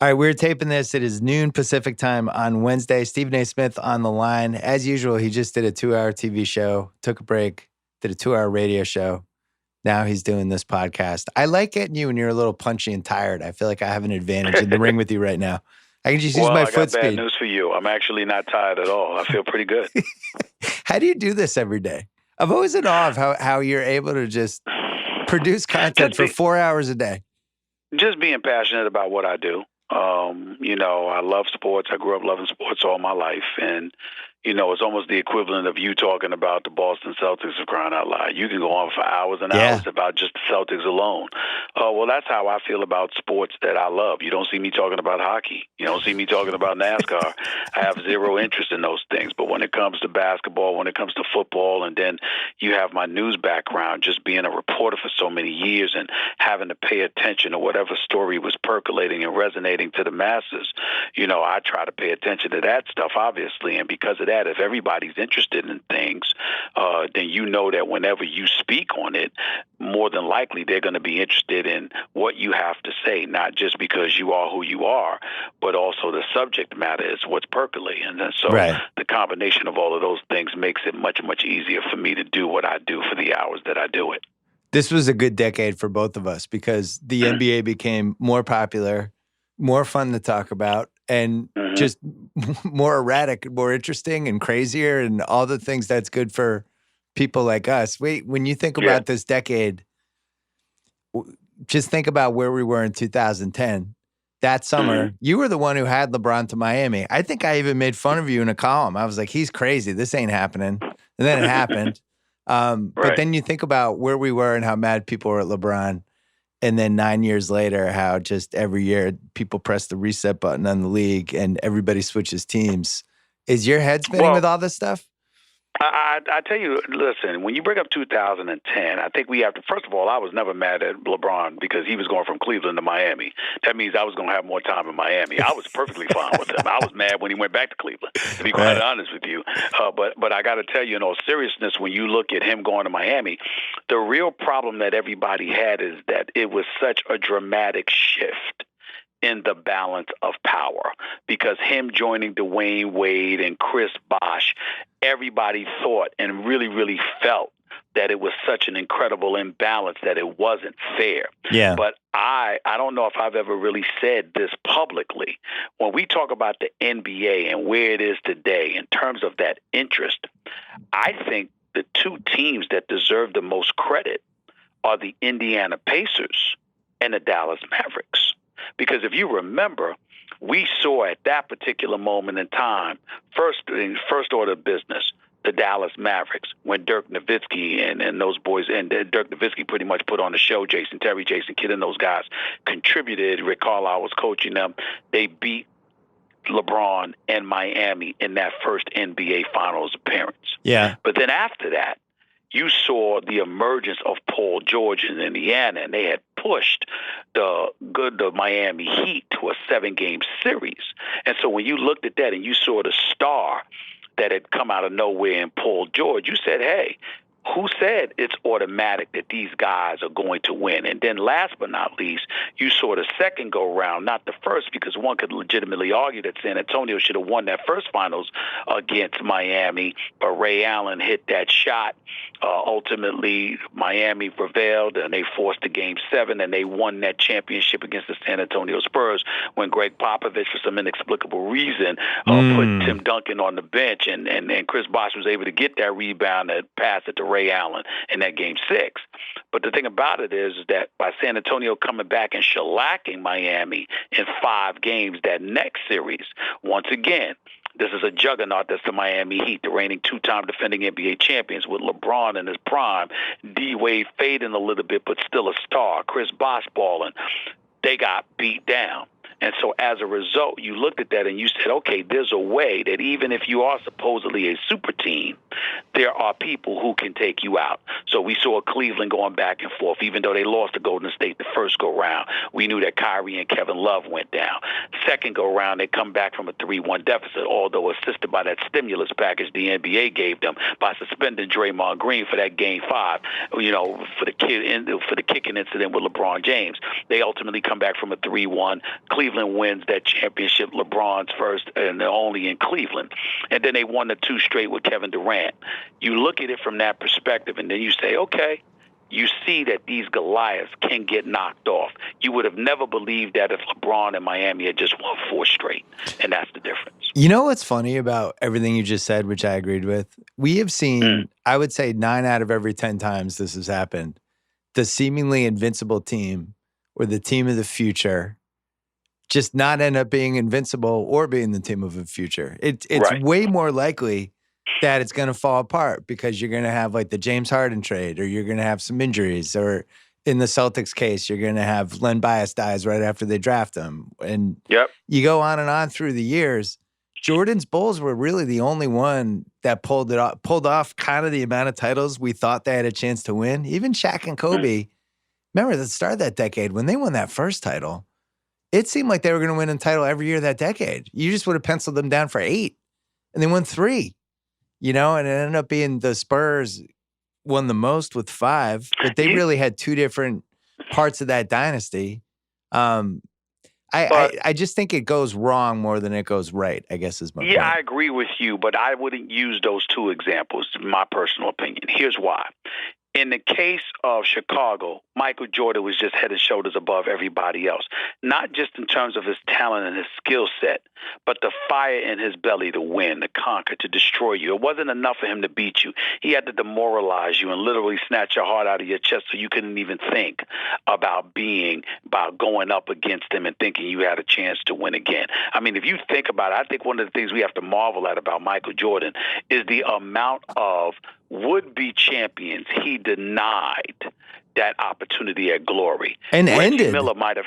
All right, we're taping this. It is noon Pacific time on Wednesday. Stephen A. Smith on the line. As usual, he just did a 2-hour TV show, took a break, did a 2-hour radio show. Now he's doing this podcast. I like getting you when you're a little punchy and tired. I feel like I have an advantage in the ring with you right now. I can just use Well, my I foot got bad speed. news for you. I'm actually not tired at all. I feel pretty good. How do you do this every day? I'm always in awe of how you're able to just produce content for 4 hours a day. Just being passionate about what I do. I love sports. I grew up loving sports all my life. And, it's almost the equivalent of you talking about the Boston Celtics, for crying out loud. You can go on for hours and hours about just the Celtics alone. Well, that's how I feel about sports that I love. You don't see me talking about hockey. You don't see me talking about NASCAR. I have zero interest in those things. But when it comes to basketball, when it comes to football, and then you have my news background, just being a reporter for so many years and having to pay attention to whatever story was percolating and resonating to the masses, I try to pay attention to that stuff, obviously. And because of that, if everybody's interested in things, then you know that whenever you speak on it, more than likely they're going to be interested in what you have to say, not just because you are who you are, but also the subject matter is what's percolating. And so the combination of all of those things makes it much, much easier for me to do what I do for the hours that I do it. This was a good decade for both of us because the NBA became more popular, more fun to talk about, and just more erratic, more interesting and crazier, and all the things that's good for people like us. Wait, when you think about this decade, just think about where we were in 2010. That summer, you were the one who had LeBron to Miami. I think I even made fun of you in a column. I was like, he's crazy. This ain't happening. And then it happened. But then you think about where we were and how mad people were at LeBron. And then 9 years later, how just every year people press the reset button on the league and everybody switches teams. Is your head spinning with all this stuff? I tell you, listen, when you bring up 2010, I think we have to, first of all, I was never mad at LeBron because he was going from Cleveland to Miami. That means I was going to have more time in Miami. I was perfectly fine with him. I was mad when he went back to Cleveland, to be quite honest with you. But I got to tell you, in all seriousness, when you look at him going to Miami, the real problem that everybody had is that it was such a dramatic shift in the balance of power, because him joining Dwayne Wade and Chris Bosh, everybody thought and really, really felt that it was such an incredible imbalance that it wasn't fair. Yeah. But I don't know if I've ever really said this publicly. When we talk about the NBA and where it is today in terms of that interest, I think the two teams that deserve the most credit are the Indiana Pacers and the Dallas Mavericks. Because if you remember, we saw at that particular moment in time, first order of business, the Dallas Mavericks, when Dirk Nowitzki and those boys, and Dirk Nowitzki pretty much put on the show, Jason Terry, Jason Kidd, and those guys contributed. Rick Carlisle was coaching them. They beat LeBron and Miami in that first NBA Finals appearance. Yeah. But then after that, you saw the emergence of Paul George in Indiana, and they had pushed the Miami Heat to a 7-game series. And so when you looked at that and you saw the star that had come out of nowhere in Paul George, you said, hey, who said it's automatic that these guys are going to win? And then last but not least, you saw the second go-round, not the first, because one could legitimately argue that San Antonio should have won that first finals against Miami, but Ray Allen hit that shot. Ultimately, Miami prevailed, and they forced the Game 7, and they won that championship against the San Antonio Spurs when Greg Popovich, for some inexplicable reason, put Tim Duncan on the bench, and Chris Bosh was able to get that rebound and pass it to Ray Allen in that Game 6. But the thing about it is that by San Antonio coming back and shellacking Miami in 5 games that next series, once again, this is a juggernaut. That's the Miami Heat, the reigning 2-time defending NBA champions, with LeBron in his prime, D-Wade fading a little bit, but still a star, Chris Bosh balling. They got beat down. And so as a result, you looked at that and you said, okay, there's a way that even if you are supposedly a super team, there are people who can take you out. So we saw Cleveland going back and forth. Even though they lost to Golden State the first go-round, we knew that Kyrie and Kevin Love went down. second go around, they come back from a 3-1 deficit, although assisted by that stimulus package the NBA gave them by suspending Draymond Green for that Game 5, for the kicking incident with LeBron James. They ultimately come back from a 3-1. Cleveland wins that championship, LeBron's first and only in Cleveland. And then they won the 2 straight with Kevin Durant. You look at it from that perspective, and then you say, okay, you see that these Goliaths can get knocked off. You would have never believed that if LeBron and Miami had just won 4 straight, and that's the difference. You know what's funny about everything you just said, which I agreed with? We have seen, I would say 9 out of every 10 times this has happened, the seemingly invincible team or the team of the future just not end up being invincible or being the team of the future. It's Right. way more likely that it's going to fall apart because you're going to have like the James Harden trade, or you're going to have some injuries, or in the Celtics case, you're going to have Len Bias dies right after they draft him. And Yep. you go on through the years. Jordan's Bulls were really the only one that pulled off kind of the amount of titles we thought they had a chance to win. Even Shaq and Kobe, remember at the start of that decade when they won that first title, it seemed like they were going to win a title every year that decade. You just would have penciled them down for 8, and they won 3. And it ended up being the Spurs won the most with 5, but they really had 2 different parts of that dynasty. I just think it goes wrong more than it goes right, I guess is my point. Yeah, I agree with you, but I wouldn't use those 2 examples, in my personal opinion. Here's why. In the case of Chicago, Michael Jordan was just head and shoulders above everybody else, not just in terms of his talent and his skill set, but the fire in his belly to win, to conquer, to destroy you. It wasn't enough for him to beat you. He had to demoralize you and literally snatch your heart out of your chest so you couldn't even think about going up against him and thinking you had a chance to win again. I mean, if you think about it, I think one of the things we have to marvel at about Michael Jordan is the amount of would-be champions he denied that opportunity at glory. And Reggie Miller might have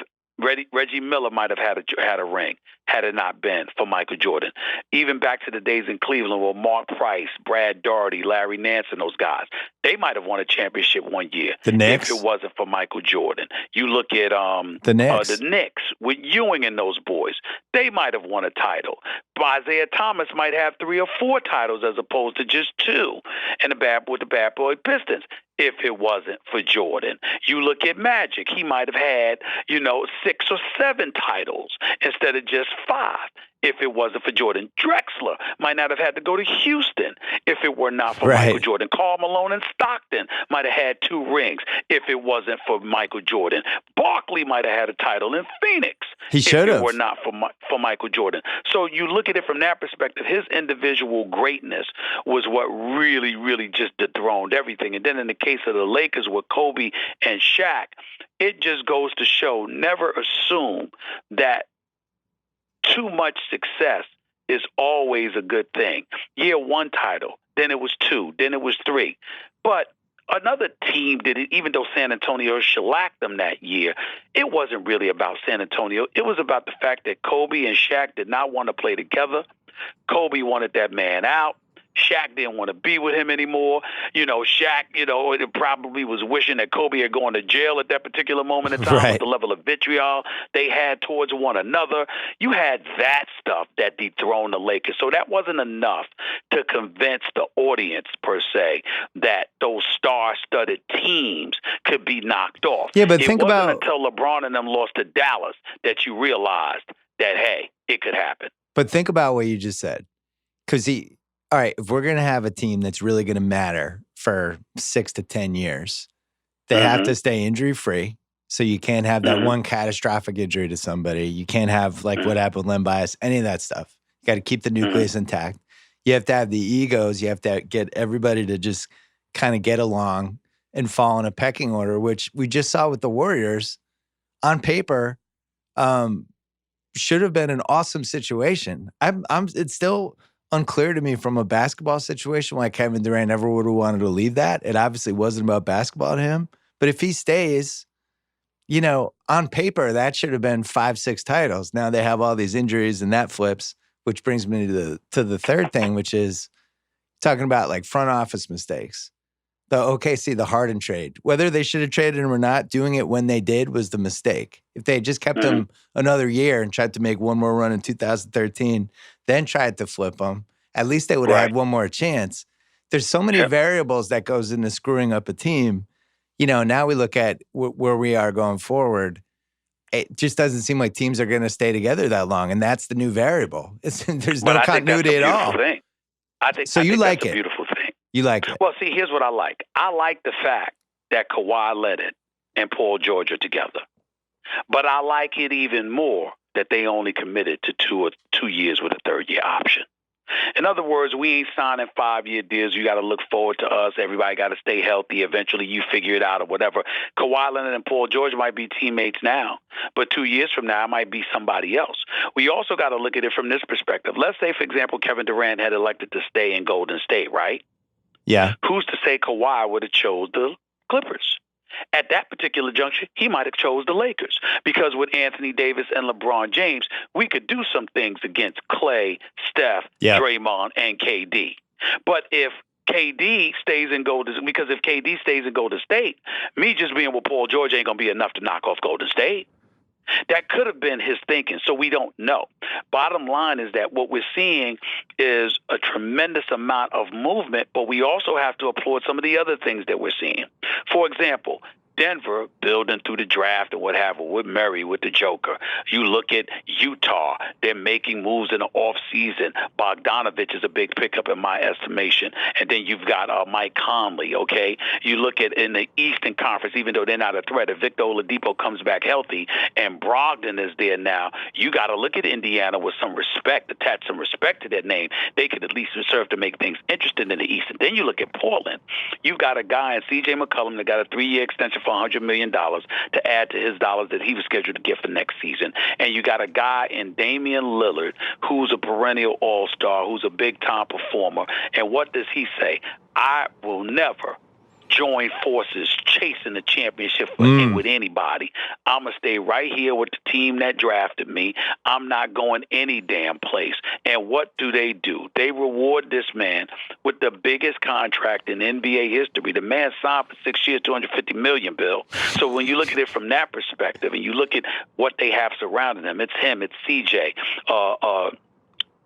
had a ring had it not been for Michael Jordan. Even back to the days in Cleveland with Mark Price, Brad Daugherty, Larry Nance, and those guys, they might have won a championship one year the Knicks, if it wasn't for Michael Jordan. You look at the Knicks with Ewing and those boys, they might have won a title. Isaiah Thomas might have 3 or 4 titles as opposed to just 2, and with the Bad Boy Pistons. If it wasn't for Jordan, you look at Magic, he might have had 6 or 7 titles instead of just 5. If it wasn't for Jordan, Drexler might not have had to go to Houston if it were not for Michael Jordan. Karl Malone and Stockton might have had 2 rings if it wasn't for Michael Jordan. Barkley might have had a title in Phoenix if it were not for Michael Jordan. So you look at it from that perspective, his individual greatness was what really, really just dethroned everything. And then in the case of the Lakers with Kobe and Shaq, it just goes to show, never assume that too much success is always a good thing. Yeah, 1 title, then it was 2, then it was 3. But another team did it, even though San Antonio shellacked them that year. It wasn't really about San Antonio. It was about the fact that Kobe and Shaq did not want to play together. Kobe wanted that man out. Shaq didn't want to be with him anymore. Shaq, it probably was wishing that Kobe had gone to jail at that particular moment in time with the level of vitriol they had towards one another. You had that stuff that dethroned the Lakers. So that wasn't enough to convince the audience, per se, that those star-studded teams could be knocked off. Yeah, but it wasn't until LeBron and them lost to Dallas that you realized that, hey, it could happen. But think about what you just said. Because all right, if we're going to have a team that's really going to matter for 6 to 10 years, they have to stay injury-free. So you can't have that one catastrophic injury to somebody. You can't have, like what happened with Len Bias, any of that stuff. You got to keep the nucleus intact. You have to have the egos. You have to get everybody to just kind of get along and fall in a pecking order, which we just saw with the Warriors. On paper, should have been an awesome situation. It's still unclear to me from a basketball situation why Kevin Durant never would have wanted to leave that. It obviously wasn't about basketball to him. But if he stays, on paper, that should have been 5, 6 titles. Now they have all these injuries and that flips, which brings me to the third thing, which is talking about like front office mistakes. The OKC, the Harden trade. Whether they should have traded him or not, doing it when they did was the mistake. If they had just kept him another year and tried to make one more run in 2013, then tried to flip him, at least they would have had one more chance. There's so many variables that goes into screwing up a team. Now we look at where we are going forward. It just doesn't seem like teams are going to stay together that long, and that's the new variable. There's no continuity at all. I think you like that's it. A beautiful thing. You like it. Well, see, here's what I like. I like the fact that Kawhi Leonard and Paul George are together. But I like it even more that they only committed to 2 years with a third-year option. In other words, we ain't signing 5-year deals. You got to look forward to us. Everybody got to stay healthy. Eventually, you figure it out or whatever. Kawhi Leonard and Paul George might be teammates now, but 2 years from now, it might be somebody else. We also got to look at it from this perspective. Let's say, for example, Kevin Durant had elected to stay in Golden State, right? Yeah. Who's to say Kawhi would have chose the Clippers? At that particular juncture, he might have chose the Lakers because with Anthony Davis and LeBron James, we could do some things against Clay, Steph, Draymond, and KD. But if KD stays in Golden State, because if KD stays in Golden State, me just being with Paul George ain't going to be enough to knock off Golden State. That could have been his thinking, so we don't know. Bottom line is that what we're seeing is a tremendous amount of movement, but we also have to applaud some of the other things that we're seeing. For example, Denver building through the draft and what have you with Murray, with the Joker. You look at Utah, they're making moves in the offseason. Bogdanovich is a big pickup in my estimation. And then you've got Mike Conley, okay? You look at in the Eastern Conference, even though they're not a threat, if Victor Oladipo comes back healthy and Brogdon is there now, you got to look at Indiana with some respect, attach some respect to that name. They could at least serve to make things interesting in the East. And then you look at Portland. You've got a guy in C.J. McCollum that got a 3-year extension for $100 million to add to his dollars that he was scheduled to get for next season. And you got a guy in Damian Lillard who's a perennial all-star, who's a big-time performer. And what does he say? I will never join forces chasing the championship with anybody. I'm going to stay right here with the team that drafted me. I'm not going any damn place. And what do? They reward this man with the biggest contract in NBA history. The man signed for 6 years, $250 million, Bill. So when you look at it from that perspective and you look at what they have surrounding them, it's him, it's CJ,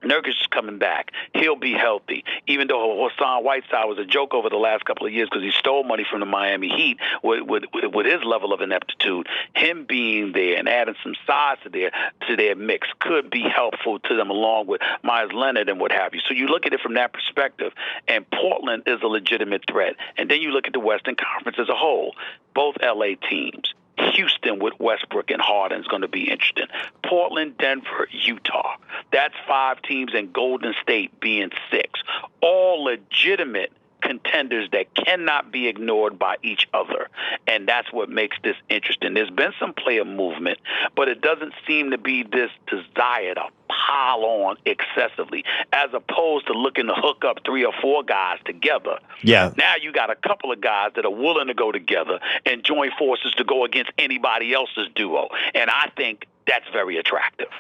Nurkic is coming back. He'll be healthy. Even though Hassan Whiteside was a joke over the last couple of years because he stole money from the Miami Heat with his level of ineptitude, him being there and adding some size to their mix could be helpful to them along with Myers Leonard and what have you. So you look at it from that perspective, and Portland is a legitimate threat. And then you look at the Western Conference as a whole, both L.A. teams. Houston with Westbrook and Harden is going to be interesting. Portland, Denver, Utah. That's 5 teams, and Golden State being 6. All legitimate contenders that cannot be ignored by each other. And that's what makes this interesting. There's been some player movement, but it doesn't seem to be this desire to pile on excessively, as opposed to looking to hook up 3 or 4 guys together. Yeah. Now you got a couple of guys that are willing to go together and join forces to go against anybody else's duo. And I think that's very attractive.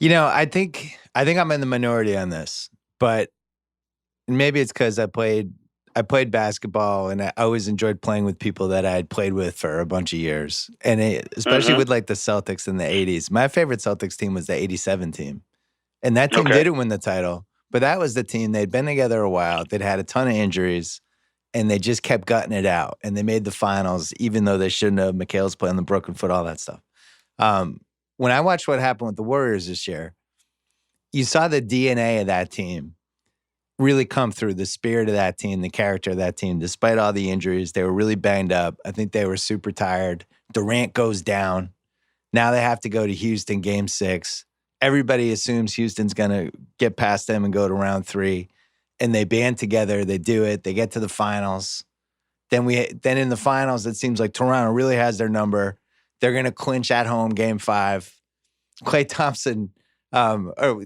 I think I'm in the minority on this, but maybe it's because I played basketball and I always enjoyed playing with people that I had played with for a bunch of years. And especially with like the Celtics in the 80s. My favorite Celtics team was the 87 team. And that team didn't win the title, but that was the team. They'd been together a while. They'd had a ton of injuries and they just kept gutting it out. And they made the finals, even though they shouldn't have. Mikhail's playing the broken foot, all that stuff. When I watched what happened with the Warriors this year, you saw the DNA of that team really come through, the spirit of that team, the character of that team. Despite all the injuries, they were really banged up. I think they were super tired. Durant goes down. Now they have to go to Houston Game 6. Everybody assumes Houston's going to get past them and go to round 3. And they band together. They do it. They get to the finals. Then in the finals, it seems like Toronto really has their number. They're going to clinch at home Game 5. Klay Thompson...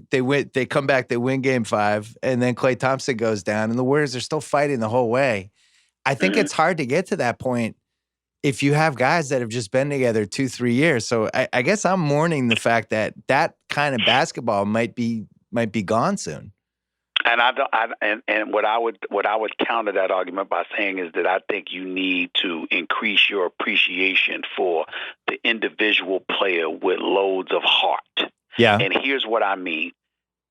they come back, they win Game 5, and then Klay Thompson goes down, and the Warriors are still fighting the whole way. I think it's hard to get to that point if you have guys that have just been together 2-3 years. So I guess I'm mourning the fact that kind of basketball might be gone soon. And I don't. And what I would counter that argument by saying is that I think you need to increase your appreciation for the individual player with loads of heart. Yeah. And here's what I mean: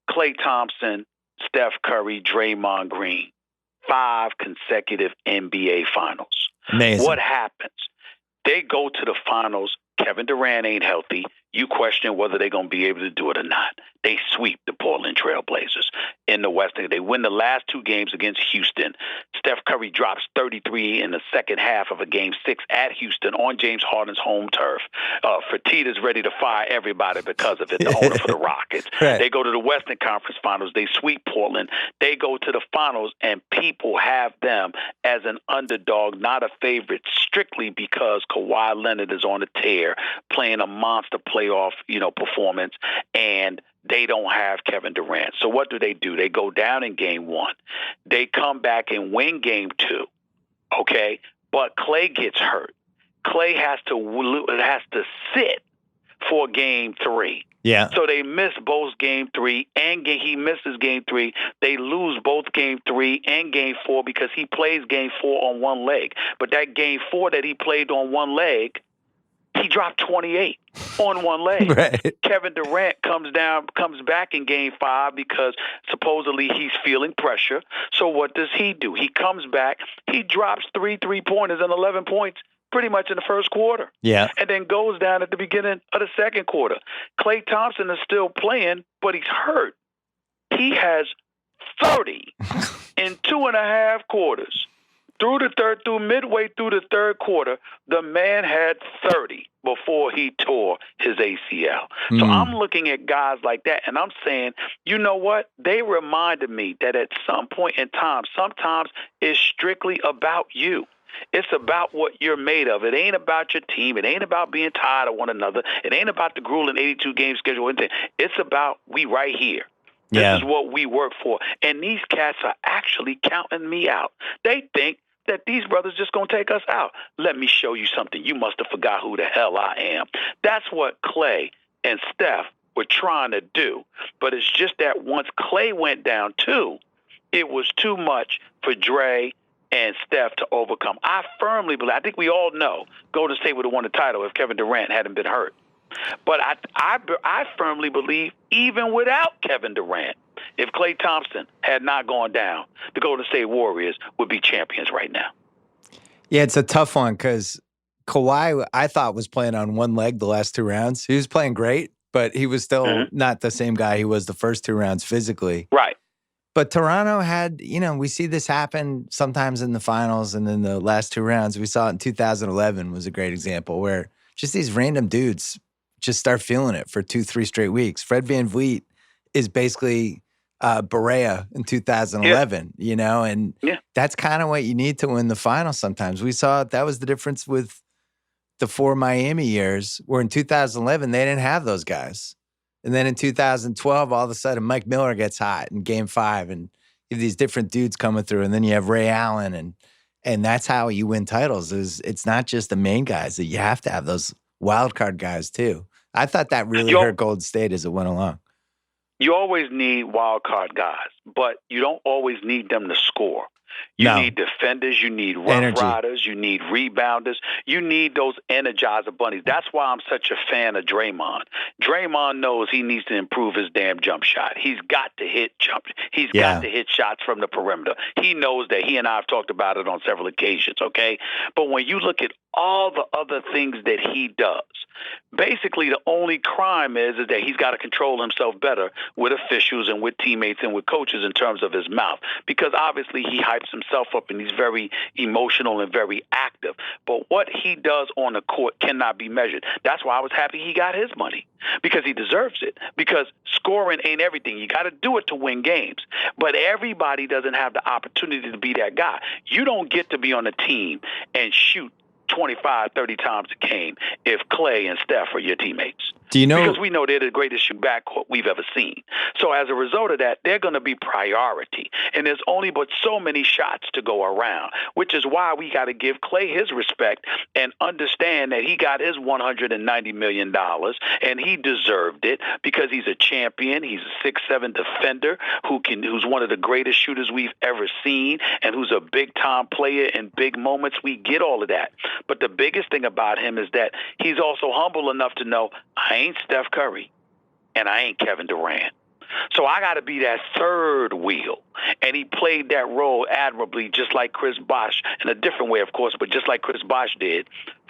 Klay Thompson, Steph Curry, Draymond Green, 5 consecutive NBA Finals. Amazing. What happens? They go to the finals. Kevin Durant ain't healthy. You question whether they're going to be able to do it or not. They sweep the Portland Trail Blazers in the West. They win the last 2 games against Houston. Steph Curry drops 33 in the second half of a Game 6 at Houston on James Harden's home turf. Fertitta's ready to fire everybody because of it, the owner for the Rockets. Right. They go to the Western Conference Finals. They sweep Portland. They go to the finals, and people have them as an underdog, not a favorite, strictly because Kawhi Leonard is on a tear, playing a monster playoff, performance, and they don't have Kevin Durant. So what do? They go down in Game 1. They come back and win Game 2. Okay, but Klay gets hurt. Klay has to sit for Game 3. Yeah. So they miss both Game 3 and he misses Game 3. They lose both Game 3 and Game 4 because he plays Game 4 on one leg. But that Game 4 that he played on one leg, he dropped 28 on one leg. Right. Kevin Durant comes back in Game 5 because supposedly he's feeling pressure. So what does he do? He comes back. He drops 3 3-pointers and 11 points pretty much in the first quarter. Yeah. And then goes down at the beginning of the second quarter. Klay Thompson is still playing, but he's hurt. He has 30 in 2.5 quarters. Through midway through the third quarter, the man had 30 before he tore his ACL. So I'm looking at guys like that, and I'm saying, you know what? They reminded me that at some point in time, sometimes it's strictly about you. It's about what you're made of. It ain't about your team. It ain't about being tired of one another. It ain't about the grueling 82-game schedule. It's about we right here. This is what we work for. And these cats are actually counting me out. They think that these brothers just going to take us out. Let me show you something. You must have forgot who the hell I am. That's what Klay and Steph were trying to do. But it's just that once Klay went down too, it was too much for Dre and Steph to overcome. I firmly believe, I think we all know, Golden State would have won the title if Kevin Durant hadn't been hurt. But I firmly believe even without Kevin Durant, if Klay Thompson had not gone down, the Golden State Warriors would be champions right now. Yeah, it's a tough one because Kawhi, I thought, was playing on one leg the last 2 rounds. He was playing great, but he was still not the same guy he was the first 2 rounds physically. Right. But Toronto had, we see this happen sometimes in the finals and in the last 2 rounds. We saw it in 2011 was a great example where just these random dudes just start feeling it for 2-3 straight weeks. Fred VanVleet is basically Barea in 2011, and that's kind of what you need to win the finals sometimes. We saw that was the difference with the 4 Miami years, where in 2011, they didn't have those guys. And then in 2012, all of a sudden, Mike Miller gets hot in Game 5, and you have these different dudes coming through, and then you have Ray Allen, and that's how you win titles. It's not just the main guys, that you have to have those wild card guys too. I thought that really hurt Golden State as it went along. You always need wild card guys, but you don't always need them to score. You need defenders, you need rough riders, you need rebounders, you need those energizer bunnies. That's why I'm such a fan of Draymond. Draymond knows he needs to improve his damn jump shot. He's got to hit He's got to hit shots from the perimeter. He knows that. He and I have talked about it on several occasions, okay? But when you look at all the other things that he does, basically the only crime is that he's got to control himself better with officials and with teammates and with coaches in terms of his mouth, because obviously he hypes himself up and he's very emotional and very active. But what he does on the court cannot be measured. That's why I was happy he got his money, because he deserves it, because scoring ain't everything. You got to do it to win games. But everybody doesn't have the opportunity to be that guy. You don't get to be on a team and shoot 25, 30 times a game if Klay and Steph are your teammates. Do you know? Because we know they're the greatest shoot backcourt we've ever seen. So as a result of that, they're going to be priority. And there's only but so many shots to go around, which is why we got to give Klay his respect and understand that he got his $190 million, and he deserved it because he's a champion. He's a 6'7" defender who's one of the greatest shooters we've ever seen and who's a big-time player in big moments. We get all of that. But the biggest thing about him is that he's also humble enough to know, I ain't Steph Curry and I ain't Kevin Durant. So I got to be that third wheel. And he played that role admirably, just like Chris Bosh, in a different way, of course, but just like Chris Bosh did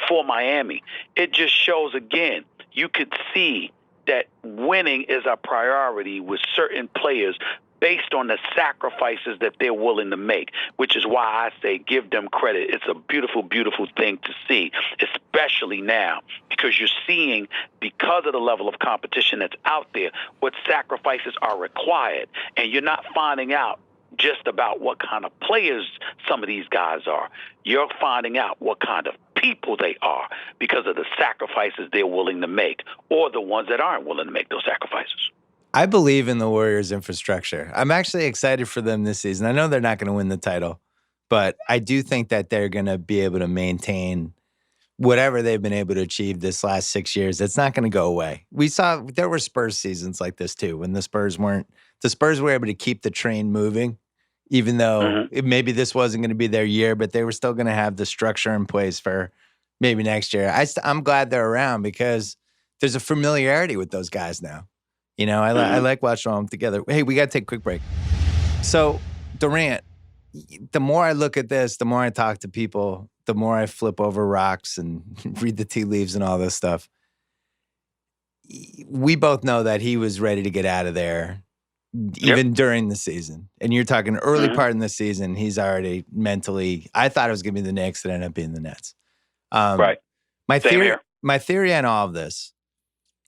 for Miami. It just shows, again, you could see that winning is a priority with certain players based on the sacrifices that they're willing to make, which is why I say give them credit. It's a beautiful, beautiful thing to see, especially now, because you're seeing, because of the level of competition that's out there, what sacrifices are required. And you're not finding out just about what kind of players some of these guys are. You're finding out what kind of people they are because of the sacrifices they're willing to make, or the ones that aren't willing to make those sacrifices. I believe in the Warriors' infrastructure. I'm actually excited for them this season. I know they're not going to win the title, but I do think that they're going to be able to maintain whatever they've been able to achieve this last 6 years. It's not going to go away. We saw there were Spurs seasons like this too, when the Spurs were able to keep the train moving, even though maybe this wasn't going to be their year, but they were still going to have the structure in place for maybe next year. I'm glad they're around because there's a familiarity with those guys now. You know, I like watching them together. Hey, we got to take a quick break. So, Durant, the more I look at this, the more I talk to people, the more I flip over rocks and read the tea leaves and all this stuff. We both know that he was ready to get out of there even during the season. And you're talking early part in the season, he's already mentally, I thought it was going to be the Knicks that ended up being the Nets. Right. My theory on all of this,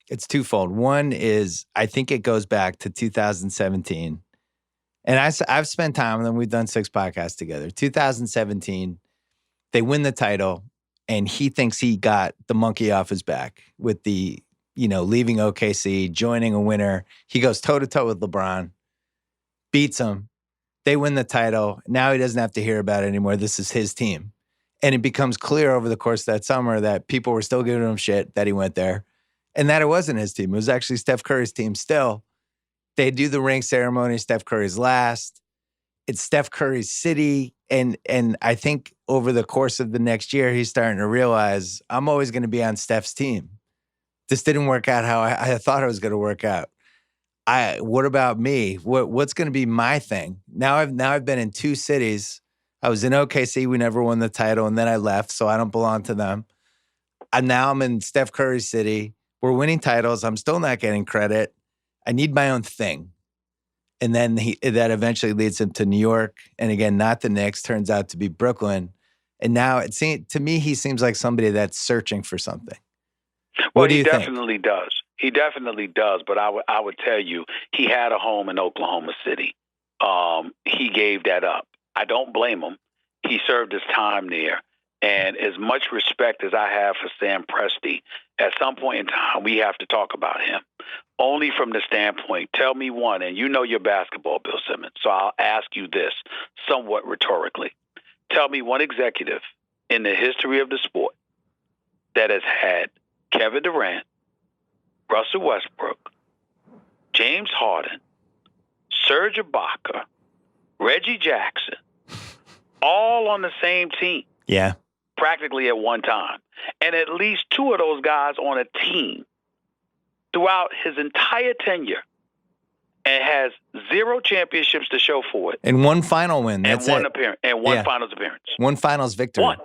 it's twofold. One is I think it goes back to 2017. And I've spent time with them. We've done 6 podcasts together. 2017, they win the title, and he thinks he got the monkey off his back with the, leaving OKC, joining a winner. He goes toe-to-toe with LeBron, beats him. They win the title. Now he doesn't have to hear about it anymore. This is his team. And it becomes clear over the course of that summer that people were still giving him shit that he went there. And that it wasn't his team. It was actually Steph Curry's team still. They do the ring ceremony. Steph Curry's last. It's Steph Curry's city. And I think over the course of the next year, he's starting to realize I'm always going to be on Steph's team. This didn't work out how I thought it was going to work out. What about me? What's going to be my thing? Now I've been in 2 cities. I was in OKC. We never won the title. And then I left, so I don't belong to them. And now I'm in Steph Curry's city. We're winning titles. I'm still not getting credit. I need my own thing. And then that eventually leads him to New York. And again, not the Knicks, turns out to be Brooklyn. And now to me, he seems like somebody that's searching for something. Well, he definitely does. He definitely does. But I would tell you, he had a home in Oklahoma City. He gave that up. I don't blame him. He served his time there. And as much respect as I have for Sam Presti, at some point in time, we have to talk about him. Only from the standpoint, tell me one, and you know your basketball, Bill Simmons, so I'll ask you this somewhat rhetorically. Tell me one executive in the history of the sport that has had Kevin Durant, Russell Westbrook, James Harden, Serge Ibaka, Reggie Jackson, all on the same team. Yeah. Practically at one time. And at least 2 of those guys on a team throughout his entire tenure, and has 0 championships to show for it. And 1 final win. That's and 1 appearance. And 1 finals appearance. 1 finals victory. 1.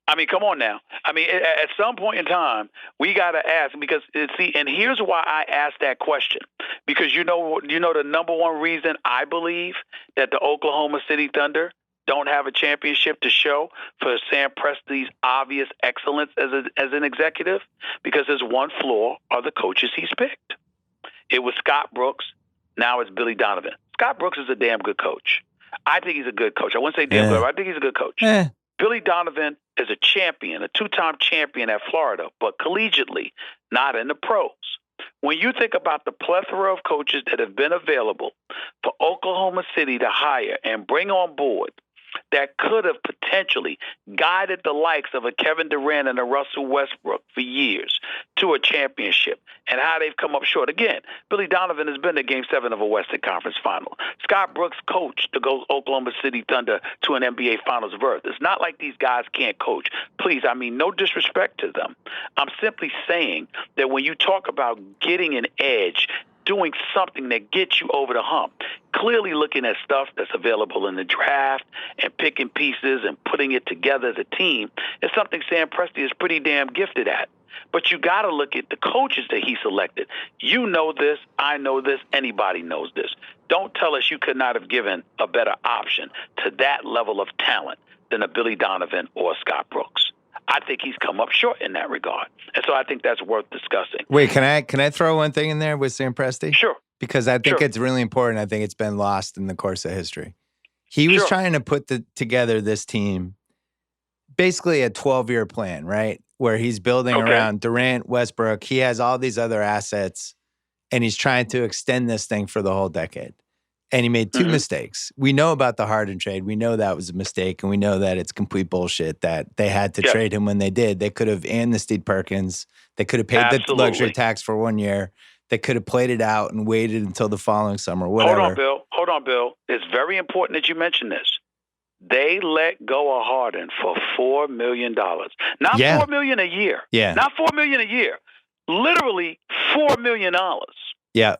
I mean, come on now. I mean, at some point in time, we got to ask, because see, and here's why I asked that question. Because you know the number one reason I believe that the Oklahoma City Thunder don't have a championship to show for Sam Presti's obvious excellence as an executive, because there's one flaw of the coaches he's picked. It was Scott Brooks. Now it's Billy Donovan. Scott Brooks is a damn good coach. I think he's a good coach. I wouldn't say damn good, but I think he's a good coach. Billy Donovan is a champion, a two-time champion at Florida, but collegiately, not in the pros. When you think about the plethora of coaches that have been available for Oklahoma City to hire and bring on board that could have potentially guided the likes of a Kevin Durant and a Russell Westbrook for years to a championship, and how they've come up short. Again, Billy Donovan has been to Game 7 of a Western Conference Final. Scott Brooks coached the Oklahoma City Thunder to an NBA Finals berth. It's not like these guys can't coach. Please, I mean, no disrespect to them. I'm simply saying that when you talk about getting an edge, doing something that gets you over the hump, clearly looking at stuff that's available in the draft and picking pieces and putting it together as a team is something Sam Presti is pretty damn gifted at. But you got to look at the coaches that he selected. You know this, I know this, anybody knows this. Don't tell us you could not have given a better option to that level of talent than a Billy Donovan or a Scott Brooks. I think he's come up short in that regard. And so I think that's worth discussing. Wait, can I throw one thing in there with Sam Presti? Sure. Because I think it's really important. I think it's been lost in the course of history. He was trying to put together this team, basically a 12-year plan, right? Where he's building around Durant, Westbrook. He has all these other assets, and he's trying to extend this thing for the whole decade. And he made two mistakes. We know about the Harden trade. We know that was a mistake, and we know that it's complete bullshit that they had to trade him when they did. They could have amnestied Perkins. They could have paid the luxury tax for 1 year. They could have played it out and waited until the following summer, whatever. Hold on, Bill. It's very important that you mention this. They let go of Harden for $4 million. Not $4 million a year. Yeah. Not $4 million a year. Literally $4 million. Yeah.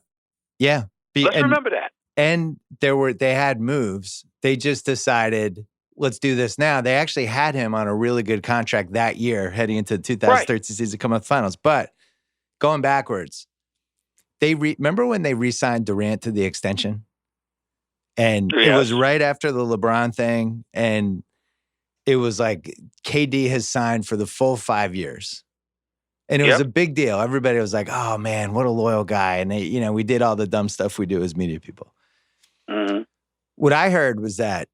Yeah. Let's remember that. And they had moves. They just decided, let's do this now. They actually had him on a really good contract that year, heading into the 2013 season, coming up the finals. But going backwards, remember when they re-signed Durant to the extension? And it was right after the LeBron thing. And it was like KD has signed for the full 5 years. And it was a big deal. Everybody was like, oh, man, what a loyal guy. And we did all the dumb stuff we do as media people. Mm-hmm. What I heard was that,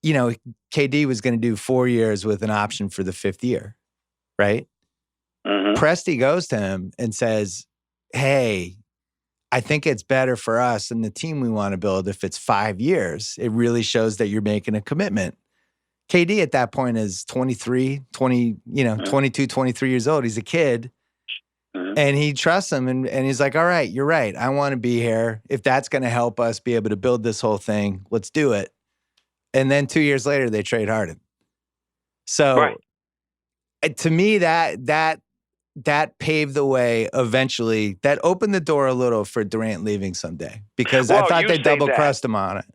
KD was going to do 4 years with an option for the 5th year, right? Mm-hmm. Presti goes to him and says, hey, I think it's better for us and the team we want to build if it's 5 years. It really shows that you're making a commitment. KD at that point is 22, 23 years old. He's a kid. And he trusts him, and he's like, all right, you're right. I want to be here. If that's going to help us be able to build this whole thing, let's do it. And then 2 years later, they trade Harden. So to me, that paved the way eventually. That opened the door a little for Durant leaving someday, because I thought they double-crossed him on it.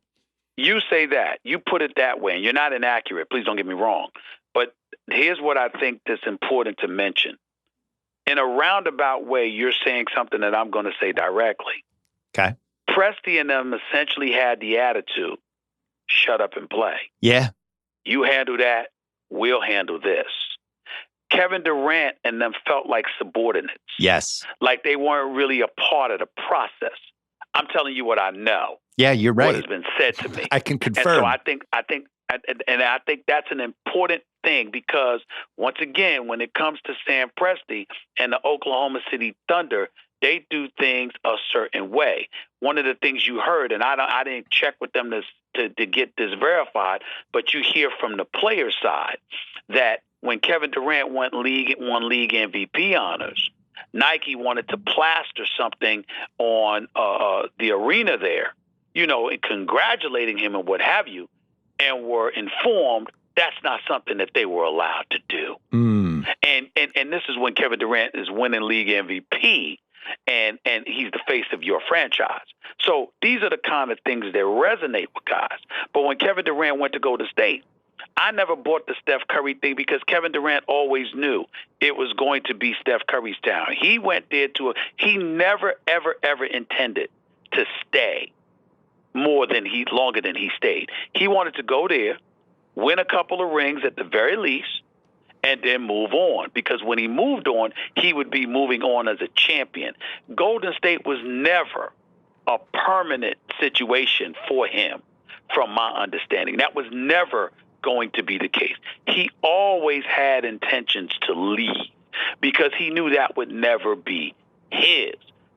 You say that. You put it that way, and you're not inaccurate. Please don't get me wrong. But here's what I think that's important to mention. In a roundabout way, you're saying something that I'm going to say directly. Okay. Presti and them essentially had the attitude, shut up and play. Yeah. You handle that, we'll handle this. Kevin Durant and them felt like subordinates. Yes. Like they weren't really a part of the process. I'm telling you what I know. Yeah, you're right. What has been said to me. I can confirm. And so I think that's an important thing, because once again, when it comes to Sam Presti and the Oklahoma City Thunder, they do things a certain way. One of the things you heard, and I didn't check with them to get this verified, but you hear from the player side that when Kevin Durant won league MVP honors, Nike wanted to plaster something on the arena there, and congratulating him and what have you, and were informed that's not something that they were allowed to do. And this is when Kevin Durant is winning league MVP, and he's the face of your franchise. So these are the kind of things that resonate with guys. But when Kevin Durant went to Golden State, I never bought the Steph Curry thing, because Kevin Durant always knew it was going to be Steph Curry's town. He went there he never, ever, ever intended to stay longer than he stayed. He wanted to go there, win a couple of rings at the very least, and then move on. Because when he moved on, he would be moving on as a champion. Golden State was never a permanent situation for him, from my understanding. That was never going to be the case. He always had intentions to leave because he knew that would never be his.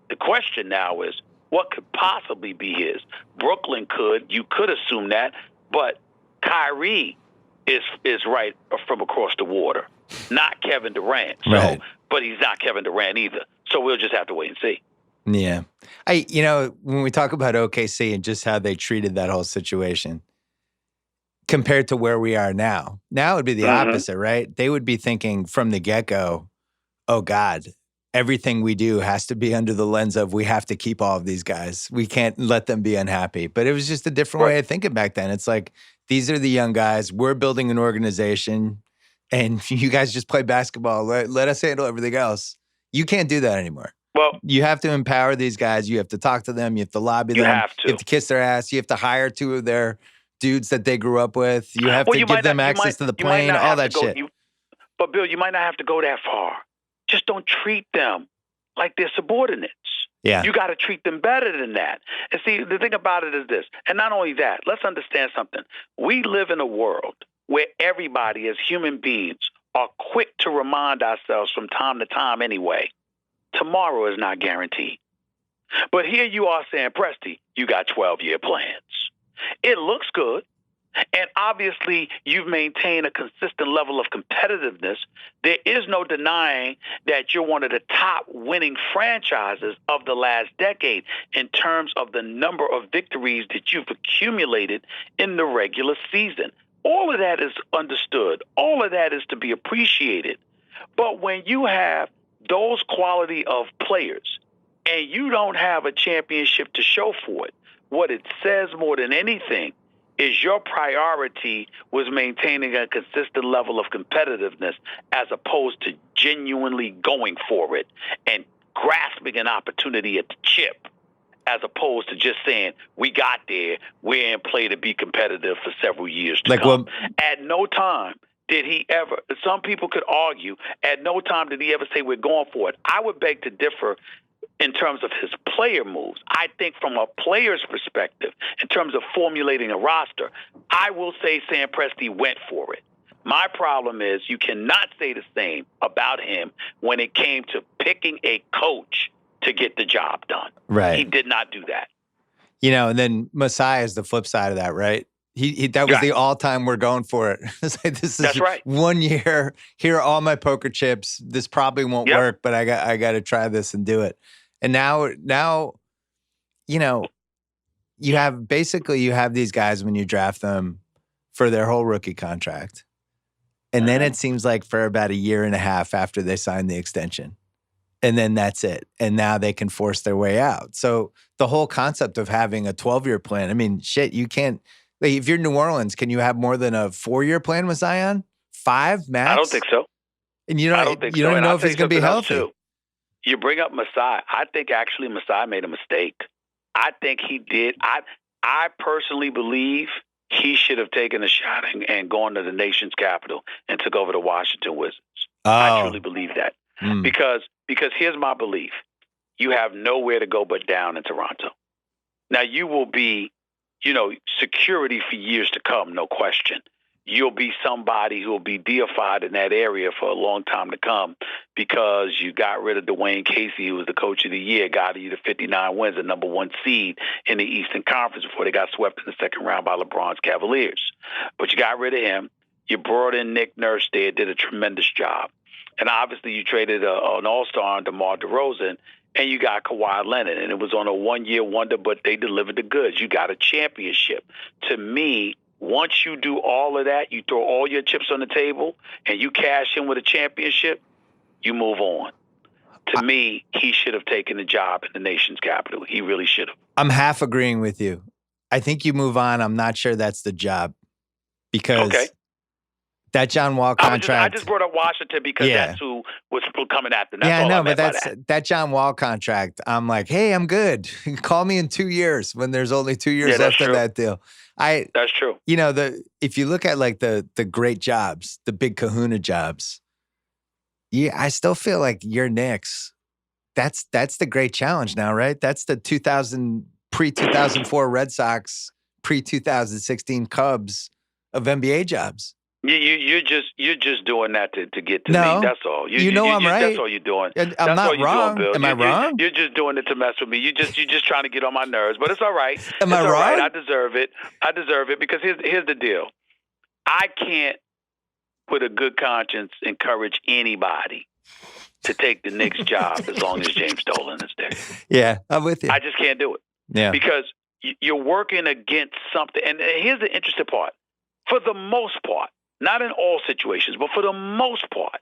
The question now is, what could possibly be his? Brooklyn could. You could assume that. But Kyrie is right from across the water, not Kevin Durant. So, right. But he's not Kevin Durant either. So we'll just have to wait and see. Yeah. When we talk about OKC and just how they treated that whole situation compared to where we are now it would be the opposite, right? They would be thinking from the get-go, oh God, everything we do has to be under the lens of we have to keep all of these guys. We can't let them be unhappy. But it was just a different way of thinking back then. It's like, these are the young guys. We're building an organization and you guys just play basketball. Let us handle everything else. You can't do that anymore. Well, you have to empower these guys. You have to talk to them. You have to lobby them. You have to kiss their ass. You have to hire two of their dudes that they grew up with. You have to give them access to the plane, all that shit. But Bill, you might not have to go that far. Just don't treat them like they're subordinates. Yeah. You got to treat them better than that. And see, the thing about it is this, and not only that, let's understand something. We live in a world where everybody as human beings are quick to remind ourselves from time to time anyway, tomorrow is not guaranteed. But here you are saying, Presti, you got 12-year plans. It looks good. And obviously, you've maintained a consistent level of competitiveness. There is no denying that you're one of the top winning franchises of the last decade in terms of the number of victories that you've accumulated in the regular season. All of that is understood. All of that is to be appreciated. But when you have those quality of players and you don't have a championship to show for it, what it says more than anything is your priority was maintaining a consistent level of competitiveness as opposed to genuinely going for it and grasping an opportunity at the chip, as opposed to just saying, we got there, we're in play to be competitive for several years to come. At no time did he ever, some people could argue, at no time did he ever say we're going for it. I would beg to differ in terms of his player moves. I think from a player's perspective, in terms of formulating a roster, I will say Sam Presti went for it. My problem is you cannot say the same about him when it came to picking a coach to get the job done. Right. He did not do that. And then Masai is the flip side of that, right? That was the all-time we're going for it. It's like, this is That's right. 1 year. Here are all my poker chips. This probably won't work, but I got to try this and do it. And now, you have these guys when you draft them for their whole rookie contract. And then it seems like for about a year and a half after they sign the extension. And then that's it. And now they can force their way out. So the whole concept of having a 12-year plan, I mean, shit, you can't, like, if you're New Orleans, can you have more than a 4-year plan with Zion? 5 max? I don't think so. And you don't even know if he's going to be healthy. You bring up Masai. I think actually Masai made a mistake. I think he did. I personally believe he should have taken a shot and gone to the nation's capital and took over the Washington Wizards. Oh. I truly believe that. Because here's my belief. You have nowhere to go but down in Toronto. Now, you will be, security for years to come, no question. You'll be somebody who will be deified in that area for a long time to come because you got rid of Dwayne Casey, who was the coach of the year, got you to 59 wins, the number 1 seed in the Eastern Conference before they got swept in the second round by LeBron's Cavaliers. But you got rid of him. You brought in Nick Nurse there, did a tremendous job. And obviously you traded an all-star on DeMar DeRozan, and you got Kawhi Leonard. And it was on a one-year wonder, but they delivered the goods. You got a championship. To me, once you do all of that, you throw all your chips on the table, and you cash in with a championship, you move on. To me, he should have taken the job in the nation's capital. He really should have. I'm half agreeing with you. I think you move on. I'm not sure that's the job because that John Wall contract. I just brought up Washington because that's who was coming after. That's I know, but that John Wall contract. I'm like, hey, I'm good. Call me in 2 years when there's only 2 years left of that deal. That's true. If you look at like the great jobs, the big kahuna jobs, I still feel like your Knicks, that's the great challenge now, right? That's the pre-2004 Red Sox, pre-2016 Cubs of NBA jobs. You're just doing that to get to No, me. That's all. I'm right. That's all you're doing. I'm That's not all you're wrong. doing, Bill. Am I wrong? You're just doing it to mess with me. You're just trying to get on my nerves, but it's all right. Am I It's all wrong? right. I deserve it. I deserve it because here's the deal. I can't, with a good conscience, encourage anybody to take the Knicks job as long as James Dolan is there. Yeah, I'm with you. I just can't do it. Yeah, because you're working against something. And here's the interesting part. For the most part, not in all situations, but for the most part,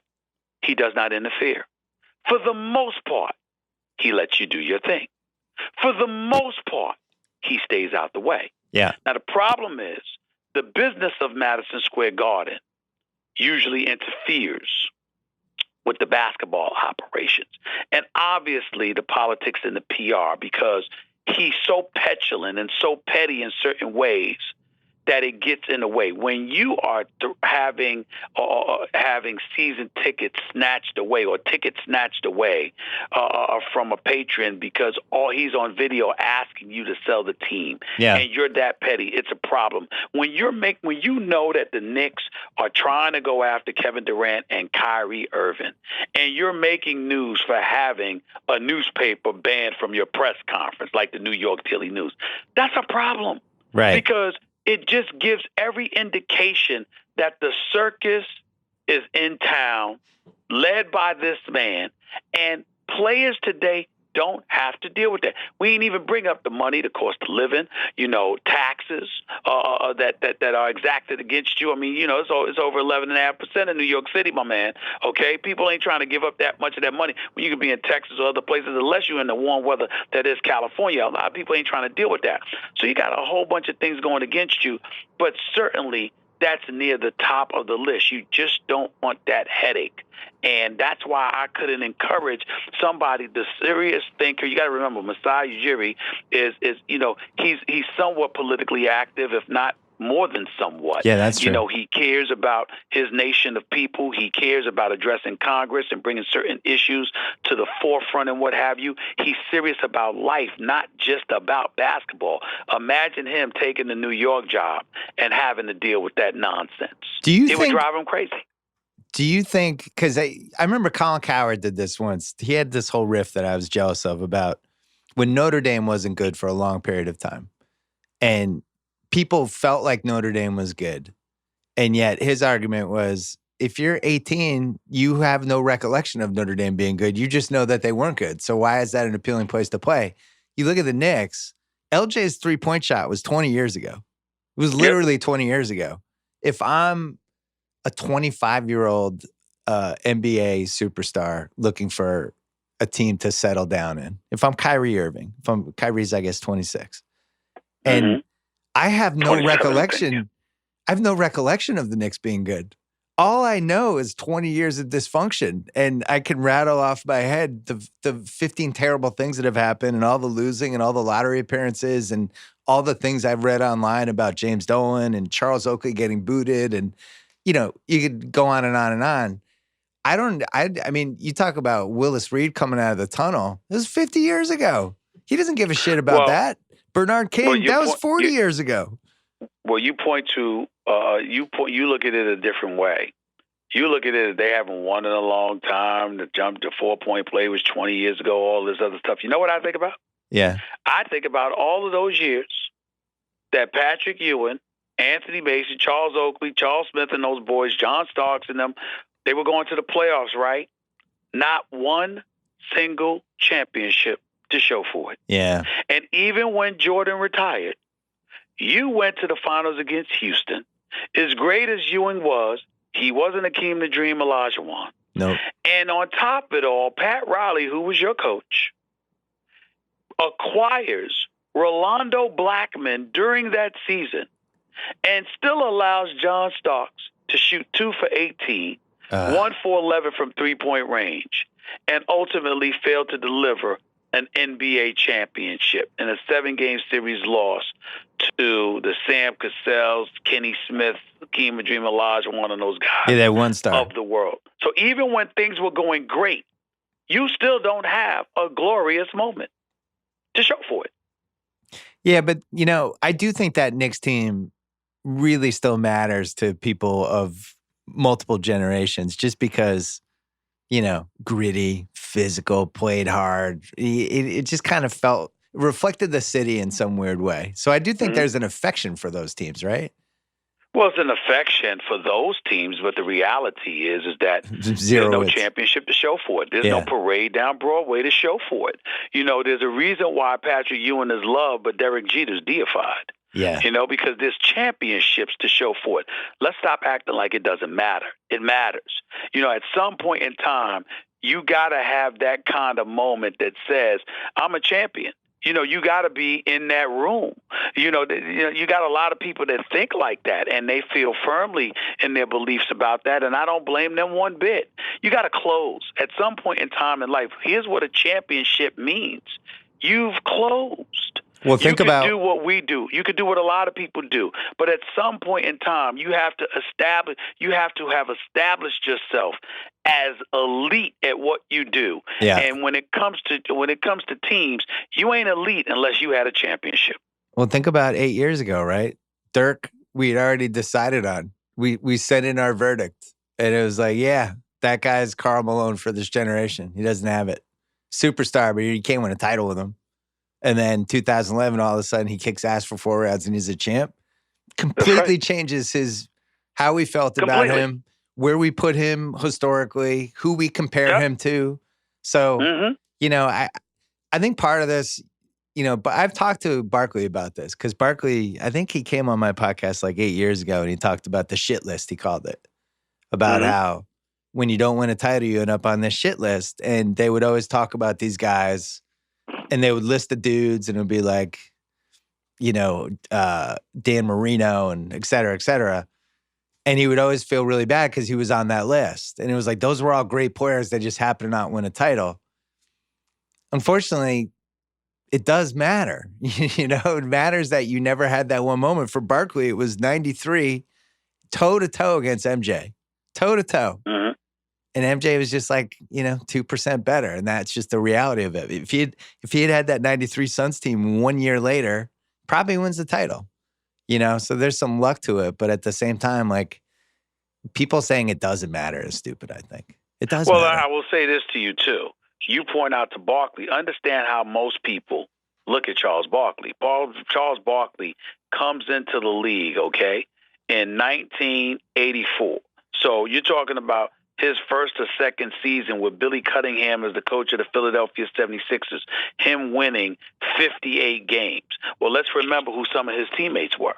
he does not interfere. For the most part, he lets you do your thing. For the most part, he stays out the way. Yeah. Now, the problem is the business of Madison Square Garden usually interferes with the basketball operations. And obviously the politics and the PR, because he's so petulant and so petty in certain ways that it gets in the way. When you are having season tickets snatched away or tickets snatched away from a patron because he's on video asking you to sell the team, and you're that petty, it's a problem. When you know that the Knicks are trying to go after Kevin Durant and Kyrie Irving, and you're making news for having a newspaper banned from your press conference, like the New York Daily News, that's a problem. Right. Because it just gives every indication that the circus is in town, led by this man, and players today don't have to deal with that. We ain't even bring up the money, the cost of living, taxes that are exacted against you. I mean, it's over 11.5% in New York City, my man. Okay, people ain't trying to give up that much of that money when you could be in Texas or other places, unless you're in the warm weather that is California. A lot of people ain't trying to deal with that. So you got a whole bunch of things going against you, but certainly that's near the top of the list. You just don't want that headache. And that's why I couldn't encourage somebody, the serious thinker. You got to remember, Masai Ujiri is he's somewhat politically active, if not more than somewhat. Yeah, that's true. He cares about his nation of people. He cares about addressing Congress and bringing certain issues to the forefront and what have you. He's serious about life, not just about basketball. Imagine him taking the New York job and having to deal with that nonsense. It would drive him crazy. Do you think, because I remember Colin Cowherd did this once. He had this whole riff that I was jealous of about when Notre Dame wasn't good for a long period of time. And people felt like Notre Dame was good. And yet his argument was, if you're 18, you have no recollection of Notre Dame being good. You just know that they weren't good. So why is that an appealing place to play? You look at the Knicks, LJ's three-point shot was 20 years ago. It was literally 20 years ago. If I'm a 25-year-old NBA superstar looking for a team to settle down in, if I'm Kyrie Irving, Kyrie's, I guess, 26, and I have no recollection. I have no recollection of the Knicks being good. All I know is 20 years of dysfunction, and I can rattle off my head the 15 terrible things that have happened, and all the losing, and all the lottery appearances, and all the things I've read online about James Dolan and Charles Oakley getting booted, and you could go on and on and on. I mean, you talk about Willis Reed coming out of the tunnel. It was 50 years ago. He doesn't give a shit about that. Bernard King, that was 40 years ago. Well, you point to you look at it a different way. You look at it as they haven't won in a long time. The 4-point play was 20 years ago. All this other stuff. You know what I think about? Yeah, I think about all of those years that Patrick Ewing, Anthony Mason, Charles Oakley, Charles Smith, and those boys, John Starks and them, they were going to the playoffs, right? Not one single championship to show for it. Yeah. And even when Jordan retired, you went to the finals against Houston. As great as Ewing was, he wasn't Akeem the Dream Olajuwon. Nope. And on top of it all, Pat Riley, who was your coach, acquires Rolando Blackman during that season and still allows John Starks to shoot 2 for 18, 1 for 11 from three-point range, and ultimately failed to deliver an NBA championship in a 7-game series loss to the Sam Cassells, Kenny Smith, Hakeem Dream Olajuwon, and those guys that one star of the world. So even when things were going great, you still don't have a glorious moment to show for it. Yeah, but, I do think that Knicks team really still matters to people of multiple generations just because, gritty, physical, played hard. It just kind of reflected the city in some weird way. So I do think there's an affection for those teams, right? Well, it's an affection for those teams, but the reality is that there's no championship to show for it. There's no parade down Broadway to show for it. There's a reason why Patrick Ewing is loved, but Derek Jeter's deified. Yeah. Because there's championships to show for it. Let's stop acting like it doesn't matter. It matters. At some point in time, you got to have that kind of moment that says, I'm a champion. You got to be in that room. You got a lot of people that think like that, and they feel firmly in their beliefs about that, and I don't blame them one bit. You got to close. At some point in time in life, here's what a championship means. You've closed. Well, think about... You can do what we do. You can do what a lot of people do. But at some point in time, you have to have established yourself as elite at what you do. Yeah. And when it comes to teams, you ain't elite unless you had a championship. Well, think about 8 years ago, right? Dirk, we'd already decided on. We sent in our verdict. And it was like, yeah, that guy's Karl Malone for this generation. He doesn't have it. Superstar, but you can't win a title with him. And then 2011, all of a sudden, he kicks ass for 4 rounds and he's a champ. Completely changes how we felt about him, where we put him historically, who we compare him to. So, I think part of this, but I've talked to Barkley about this because Barkley, I think he came on my podcast like 8 years ago and he talked about the shit list, he called it, about how when you don't win a title, you end up on this shit list. And they would always talk about these guys. And they would list the dudes and it would be like, Dan Marino and et cetera, et cetera. And he would always feel really bad because he was on that list. And it was like, those were all great players that just happened to not win a title. Unfortunately, it does matter. It matters that you never had that one moment. For Barkley, it was 93, toe-to-toe against MJ. Toe-to-toe. And MJ was just like, 2% better. And that's just the reality of it. If he had that 93 Suns team 1 year later, probably wins the title. So there's some luck to it. But at the same time, like, people saying it doesn't matter is stupid, I think. It does matter. Well, I will say this to you, too. You point out to Barkley, understand how most people look at Charles Barkley. Charles Barkley comes into the league, okay, in 1984. So you're talking about his first or second season with Billy Cunningham as the coach of the Philadelphia 76ers, him winning 58 games. Well, let's remember who some of his teammates were.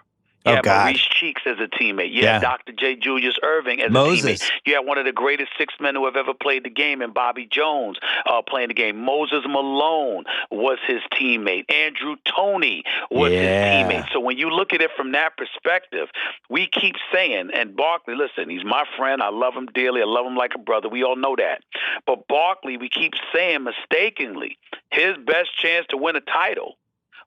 You had Maurice Cheeks as a teammate. You had Dr. J. Julius Irving as a teammate. You had one of the greatest six men who have ever played the game in Bobby Jones playing the game. Moses Malone was his teammate. Andrew Toney was his teammate. So when you look at it from that perspective, we keep saying, and Barkley, listen, he's my friend. I love him dearly. I love him like a brother. We all know that. But Barkley, we keep saying mistakenly, his best chance to win a title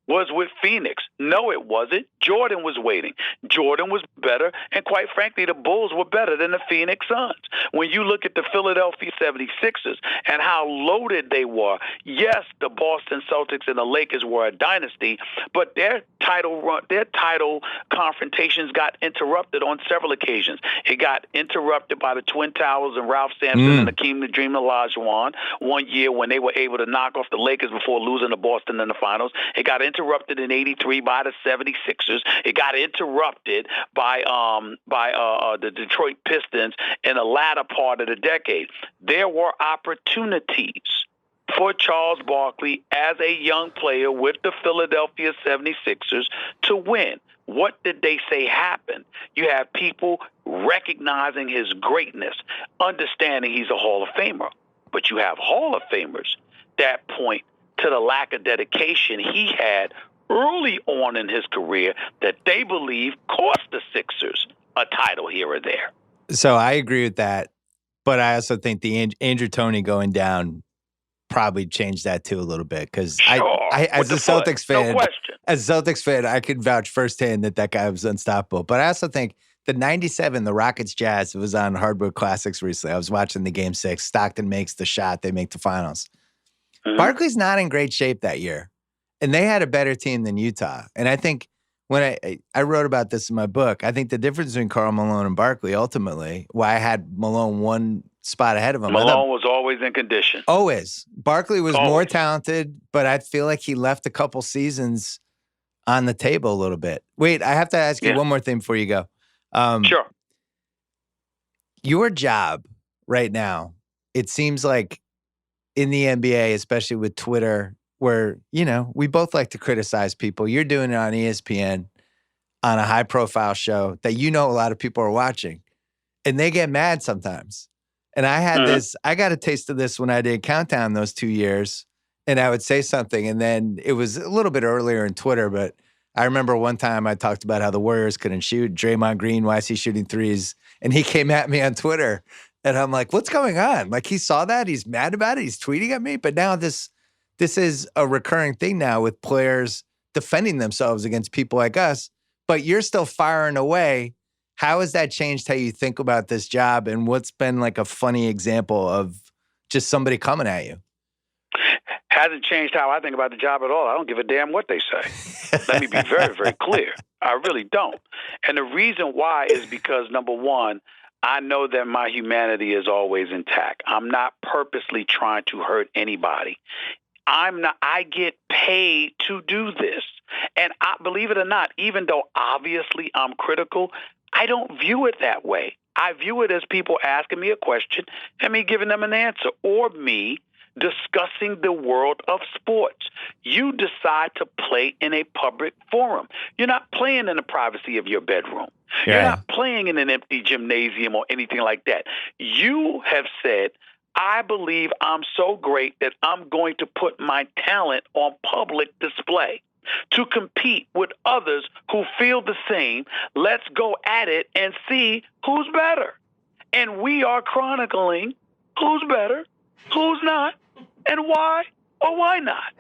was with Phoenix. No, it wasn't. Jordan was waiting. Jordan was better, and quite frankly, the Bulls were better than the Phoenix Suns. When you look at the Philadelphia 76ers and how loaded they were, yes, the Boston Celtics and the Lakers were a dynasty, but their title confrontations got interrupted on several occasions. It got interrupted by the Twin Towers and Ralph Sampson and Hakeem the Dream Olajuwon one year when they were able to knock off the Lakers before losing to Boston in the finals. It got interrupted in '83 by the 76ers. It got interrupted by the Detroit Pistons in the latter part of the decade. There were opportunities for Charles Barkley as a young player with the Philadelphia 76ers to win. What did they say happened? You have people recognizing his greatness, understanding he's a Hall of Famer. But you have Hall of Famers that point to the lack of dedication he had early on in his career that they believe cost the Sixers a title here or there. So I agree with that, but I also think the Andrew Toney going down probably changed that too a little bit because I as a Celtics fan, I could vouch firsthand that guy was unstoppable. But I also think the 97, the Rockets Jazz, it was on Hardwood Classics recently. I was watching the Game 6. Stockton makes the shot. They make the finals. Barkley's not in great shape that year. And they had a better team than Utah. And I think when I wrote about this in my book, I think the difference between Karl Malone and Barkley, ultimately, why I had Malone one spot ahead of him. Malone was always in condition. Always. Barkley was more Always. talented, but I feel like he left a couple seasons on the table a little bit. Wait, I have to ask you one more thing before you go. Sure. Your job right now, it seems like in the NBA, especially with Twitter, where, you know, we both like to criticize people. You're doing it on ESPN on a high-profile show that you know a lot of people are watching, and they get mad sometimes. And I had I got a taste of this when I did Countdown those 2 years, and I would say something, and then it was a little bit earlier in Twitter, but I remember one time I talked about how the Warriors couldn't shoot. Draymond Green, why is he shooting threes? And he came at me on Twitter, and I'm like, what's going on? Like, he saw that, he's mad about it, he's tweeting at me, but now this is a recurring thing now with players defending themselves against people like us, but you're still firing away. How has that changed how you think about this job, and what's been like a funny example of just somebody coming at you? Hasn't changed how I think about the job at all. I don't give a damn what they say. Let me be very, very clear. I really don't. And the reason why is because, number one, I know that my humanity is always intact. I'm not purposely trying to hurt anybody. I get paid to do this. And believe it or not, even though obviously I'm critical, I don't view it that way. I view it as people asking me a question and me giving them an answer, or me discussing the world of sports. You decide to play in a public forum. You're not playing in the privacy of your bedroom. Yeah. You're not playing in an empty gymnasium or anything like that. You have said, I believe I'm so great that I'm going to put my talent on public display to compete with others who feel the same. Let's go at it and see who's better. And we are chronicling who's better, who's not, and why or why not.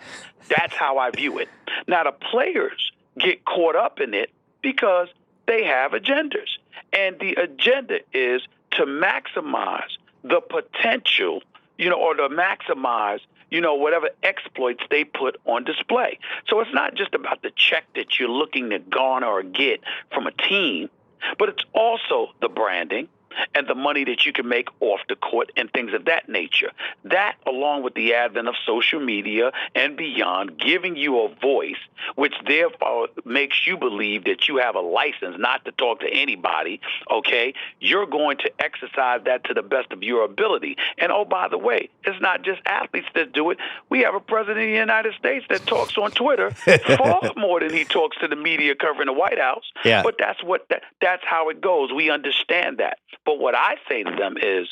That's how I view it. Now, the players get caught up in it because they have agendas. And the agenda is to maximize the potential, or to maximize, whatever exploits they put on display. So it's not just about the check that you're looking to garner or get from a team, but it's also the branding and the money that you can make off the court and things of that nature. That, along with the advent of social media and beyond, giving you a voice, which therefore makes you believe that you have a license not to talk to anybody, okay? You're going to exercise that to the best of your ability. And, oh, by the way, it's not just athletes that do it. We have a president of the United States that talks on Twitter far more than he talks to the media covering the White House. Yeah. But that's how it goes. We understand that. But what I say to them is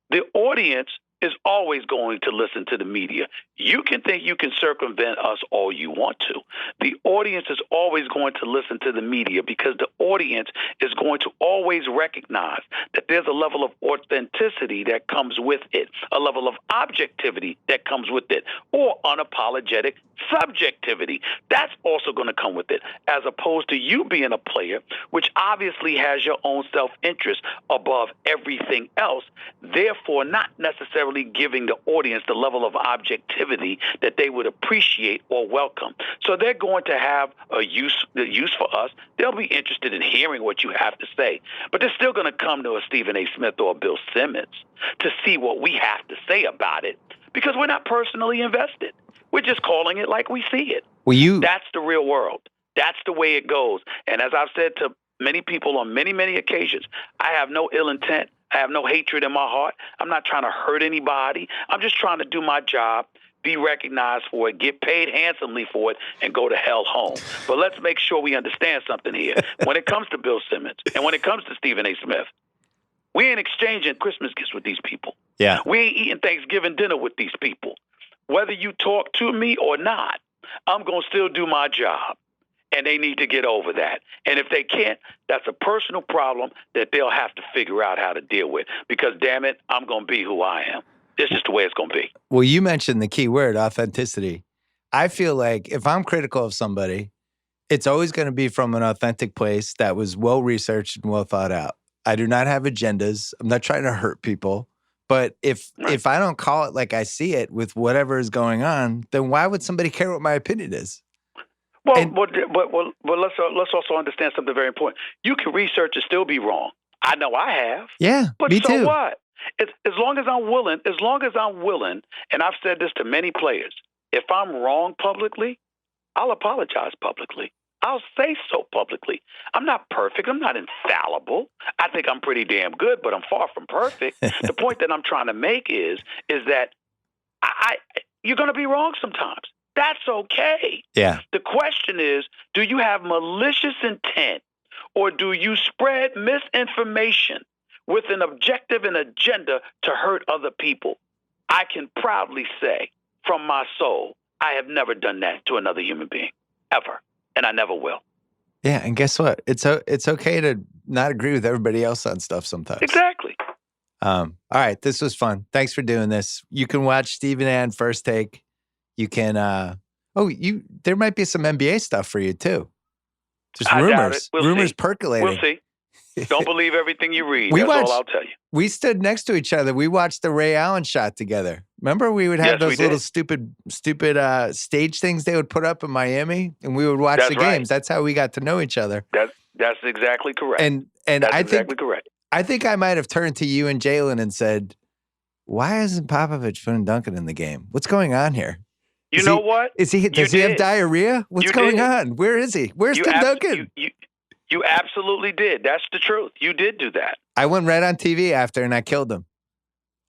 the audience is always going to listen to the media. You can think you can circumvent us all you want to. The audience is always going to listen to the media because the audience is going to always recognize that there's a level of authenticity that comes with it, a level of objectivity that comes with it, or unapologetic subjectivity. That's also going to come with it, as opposed to you being a player, which obviously has your own self-interest above everything else, therefore not necessarily giving the audience the level of objectivity that they would appreciate or welcome. So they're going to have a use for us. They'll be interested in hearing what you have to say, but they're still going to come to a Stephen A. Smith or a Bill Simmons to see what we have to say about it, because we're not personally invested. We're just calling it like we see it. That's the real world. That's the way it goes. And as I've said to many people on many, many occasions, I have no ill intent. I have no hatred in my heart. I'm not trying to hurt anybody. I'm just trying to do my job, be recognized for it, get paid handsomely for it, and go to hell home. But let's make sure we understand something here. When it comes to Bill Simmons and when it comes to Stephen A. Smith, we ain't exchanging Christmas gifts with these people. Yeah. We ain't eating Thanksgiving dinner with these people. Whether you talk to me or not, I'm going to still do my job. And they need to get over that. And if they can't, that's a personal problem that they'll have to figure out how to deal with. Because, damn it, I'm going to be who I am. This is the way it's going to be. Well, you mentioned the key word, authenticity. I feel like if I'm critical of somebody, it's always going to be from an authentic place that was well-researched and well thought out. I do not have agendas. I'm not trying to hurt people. But if I don't call it like I see it with whatever is going on, then why would somebody care what my opinion is? Well, And- let's also understand something very important. You can research and still be wrong. I know I have. Yeah, But me so too. what? As long as I'm willing, and I've said this to many players, if I'm wrong publicly, I'll apologize publicly. I'll say so publicly. I'm not perfect. I'm not infallible. I think I'm pretty damn good, but I'm far from perfect. The point that I'm trying to make is that you're going to be wrong sometimes. That's okay. Yeah. The question is, do you have malicious intent, or do you spread misinformation with an objective and agenda to hurt other people? I can proudly say from my soul, I have never done that to another human being, ever, and I never will. Yeah, and guess what? It's okay to not agree with everybody else on stuff sometimes. Exactly. All right, this was fun. Thanks for doing this. You can watch Stephen A. on First Take. You can there might be some NBA stuff for you too. Just I doubt rumors. it. We'll Rumors see. percolating. We'll see. Don't believe everything you read. We That's watched- all I'll tell you. We stood next to each other. We watched the Ray Allen shot together. Remember, we would have Yes, we those little did. stupid stage things they would put up in Miami, and we would watch That's the right. games. That's how we got to know each other. That's exactly correct. And That's I exactly correct. think I might have turned to you and Jalen and said, "Why isn't Popovich putting Duncan in the game? What's going on here? You Is know he- what? Does he have did. diarrhea? What's You going did. on? Where is he? Where's You Tim abs- Duncan?" You absolutely did. That's the truth. You did do that. I went right on TV after and I killed him.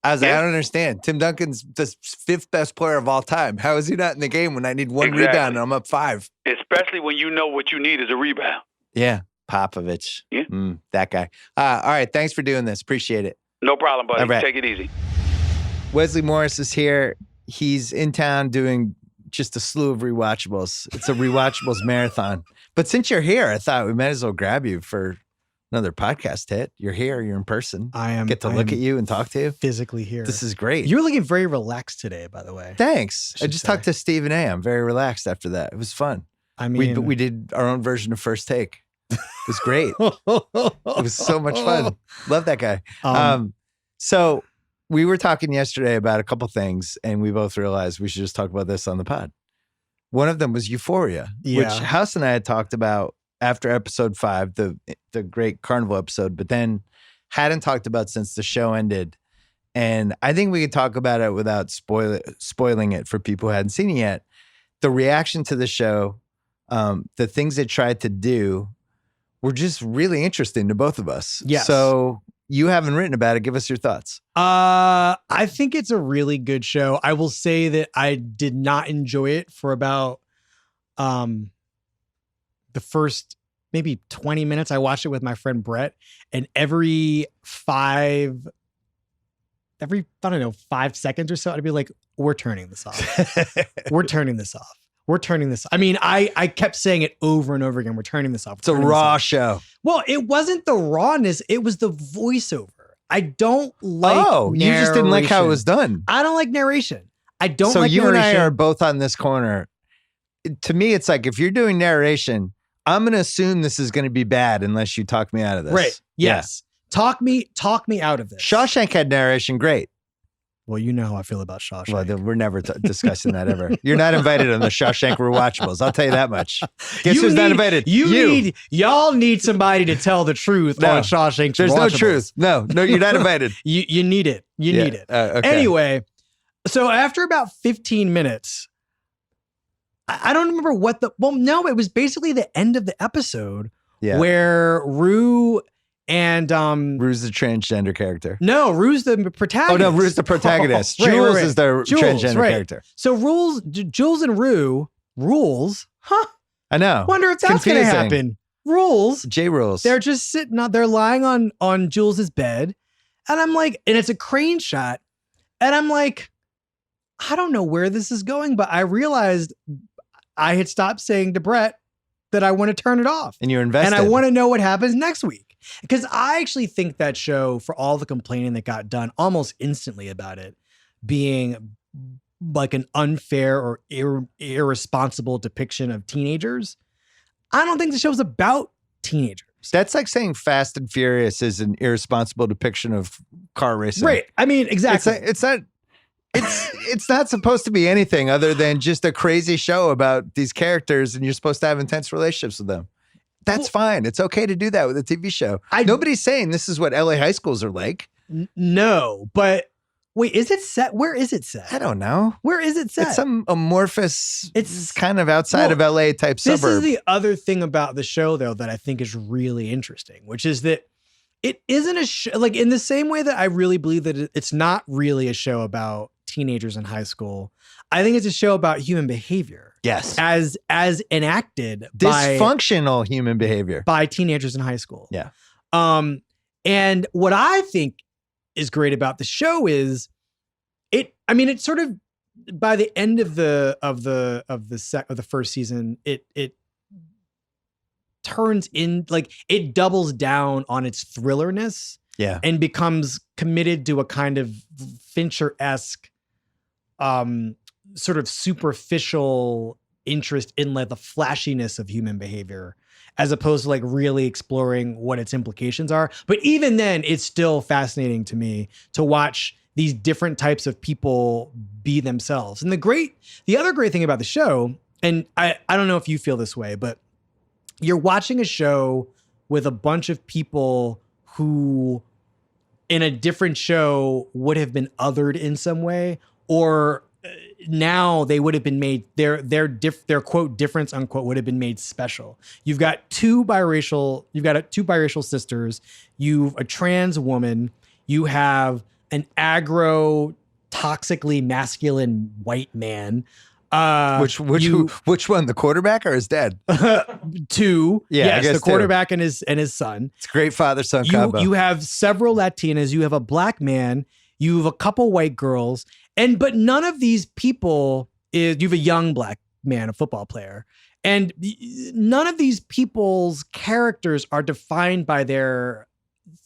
I was like, Yeah. I don't understand. Tim Duncan's the fifth best player of all time. How is he not in the game when I need one Exactly. rebound and I'm up 5? Especially when you know what you need is a rebound. Yeah, Popovich. Yeah. That guy. All right, thanks for doing this. Appreciate it. No problem, buddy. All right. Take it easy. Wesley Morris is here. He's in town doing just a slew of rewatchables. It's a rewatchables marathon. But since you're here, I thought we might as well grab you for another podcast hit. You're here. You're in person. Get to look at you and talk to you. Physically here. This is great. You're looking very relaxed today, by the way. Thanks. I should just say. talked to Stephen A. I'm very relaxed after that. It was fun. I mean, We did our own version of First Take. It was great. It was so much fun. Love that guy. So we were talking yesterday about a couple things, and we both realized we should just talk about this on the pod. One of them was Euphoria, which Yeah. House and I had talked about after episode 5, the great Carnival episode, but then hadn't talked about since the show ended. And I think we could talk about it without spoiling it for people who hadn't seen it yet. The reaction to the show, the things it tried to do were just really interesting to both of us. Yes. So you haven't written about it. Give us your thoughts. I think it's a really good show. I will say that I did not enjoy it for about the first maybe 20 minutes. I watched it with my friend Brett, and every 5 seconds or so, I'd be like, we're turning this off. We're turning this off. We're turning this. I mean, I kept saying it over and over again. We're turning this off. It's a raw show. Well, it wasn't the rawness. It was the voiceover. I don't like. You just didn't like how it narration. was done. I don't like narration. I don't So like you narration. and I are both on this corner. To me, it's like if you're doing narration, I'm going to assume this is going to be bad unless you talk me out of this. Right. Yes. Talk me out of this. Shawshank had narration. Great. Well, you know how I feel about Shawshank. Well, we're never discussing that ever. You're not invited on the Shawshank Rewatchables. I'll tell you that much. Guess who's not invited? Y'all need somebody to tell the truth No. on Shawshank. There's no truth. No, you're not invited. You need it. You need it. Okay. Anyway, so after about 15 minutes, I don't remember it was basically the end of the episode Yeah. where Rue and Rue's the transgender character. no, Rue's the protagonist. Oh, no, Rue's the protagonist. Right, Jules right. is the Jules, transgender right. character. So Jules and Rue rules. Huh? I know. Wonder if that's going to Confusing. happen. Rules. J rules. They're just sitting on. They're lying on Jules's bed, and I'm like, and it's a crane shot, and I'm like, I don't know where this is going, but I realized I had stopped saying to Brett that I want to turn it off, and you're invested. and I want to know what happens next week. Because I actually think that show, for all the complaining that got done almost instantly about it being like an unfair or irresponsible depiction of teenagers, I don't think the show's about teenagers. That's like saying Fast and Furious is an irresponsible depiction of car racing. Right. I mean, exactly. It's not. It's not supposed to be anything other than just a crazy show about these characters, and you're supposed to have intense relationships with them. That's fine. It's okay to do that with a TV show. Nobody's saying this is what LA high schools are like. No, but wait, is it set? Where is it set? I don't know. Where is it set? It's some amorphous, It's kind of outside of LA type This suburb. is the other thing about the show, though, that I think is really interesting, which is that it isn't a show, like in the same way that I really believe that it's not really a show about teenagers in high school. I think it's a show about human behavior. Yes. As enacted Dysfunctional human behavior by teenagers in high school. Yeah. And what I think is great about the show is it sort of, by the end of the first season, it turns in, like, it doubles down on its thrillerness. Yeah. And becomes committed to a kind of Fincher-esque sort of superficial interest in, like, the flashiness of human behavior, as opposed to, like, really exploring what its implications are. But even then, it's still fascinating to me to watch these different types of people be themselves. And the other great thing about the show, and I don't know if you feel this way, but you're watching a show with a bunch of people who in a different show would have been othered in some way, or now they would have been made, their quote difference unquote would have been made special. You've got two biracial sisters, you've a trans woman, you have an aggro, toxically masculine white man. Which one? The quarterback or his dad? Two. Yeah, yes, I guess the quarterback and his son. It's a great father-son combo. You have several Latinas. You have a black man. You have a couple white girls. But none of these people you have a young black man, a football player. And none of these people's characters are defined by their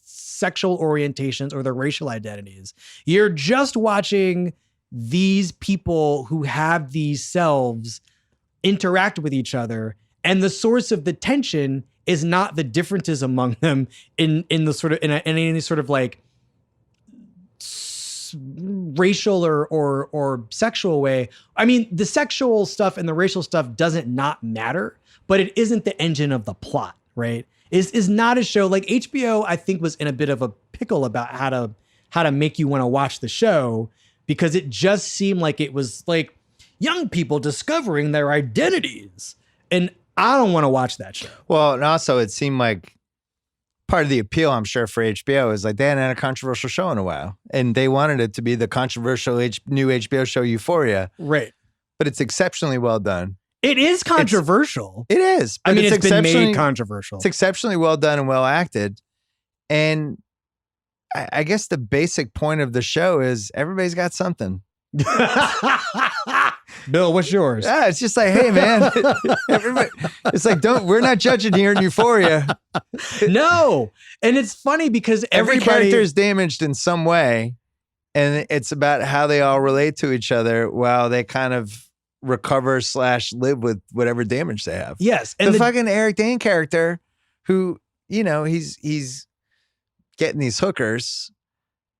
sexual orientations or their racial identities. You're just watching these people who have these selves interact with each other, and the source of the tension is not the differences among them in the sort of in any sort of like racial or sexual way. I mean, the sexual stuff and the racial stuff doesn't not matter, but it isn't the engine of the plot, right? Is not a show like HBO, I think, was in a bit of a pickle about how to make you want to watch the show, because it just seemed like it was like young people discovering their identities. And I don't want to watch that show. Well, and also it seemed like part of the appeal, I'm sure, for HBO is like they hadn't had a controversial show in a while. And they wanted it to be the controversial new HBO show Euphoria. Right. But it's exceptionally well done. It is controversial. It is. I mean, it's been made controversial. It's exceptionally well done and well acted. And I guess the basic point of the show is everybody's got something. Bill, what's yours? Yeah, it's just like, hey, man. It's like, we're not judging here in Euphoria. No. And it's funny because every character is damaged in some way. And it's about how they all relate to each other while they kind of recover / live with whatever damage they have. Yes. And the fucking Eric Dane character who, he's getting these hookers,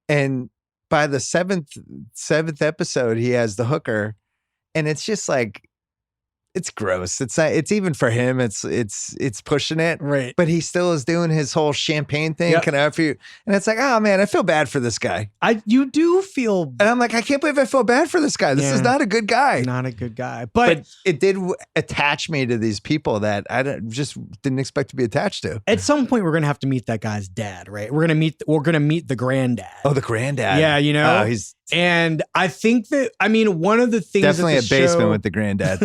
and by the seventh episode he has the hooker, and it's just like, it's gross. It's not, it's even for him, it's pushing it, right? But he still is doing his whole champagne thing. Yep. Can I offer you? And it's like, oh man, I feel bad for this guy. You do feel, and I'm like, I can't believe I feel bad for this guy. This is not a good guy. Not a good guy. But it did attach me to these people that I just didn't expect to be attached to. At some point, we're gonna have to meet that guy's dad, right? We're gonna meet the granddad. Oh, the granddad. Yeah, Oh, he's. And I think that, I mean, one of the things Definitely a basement with the granddad.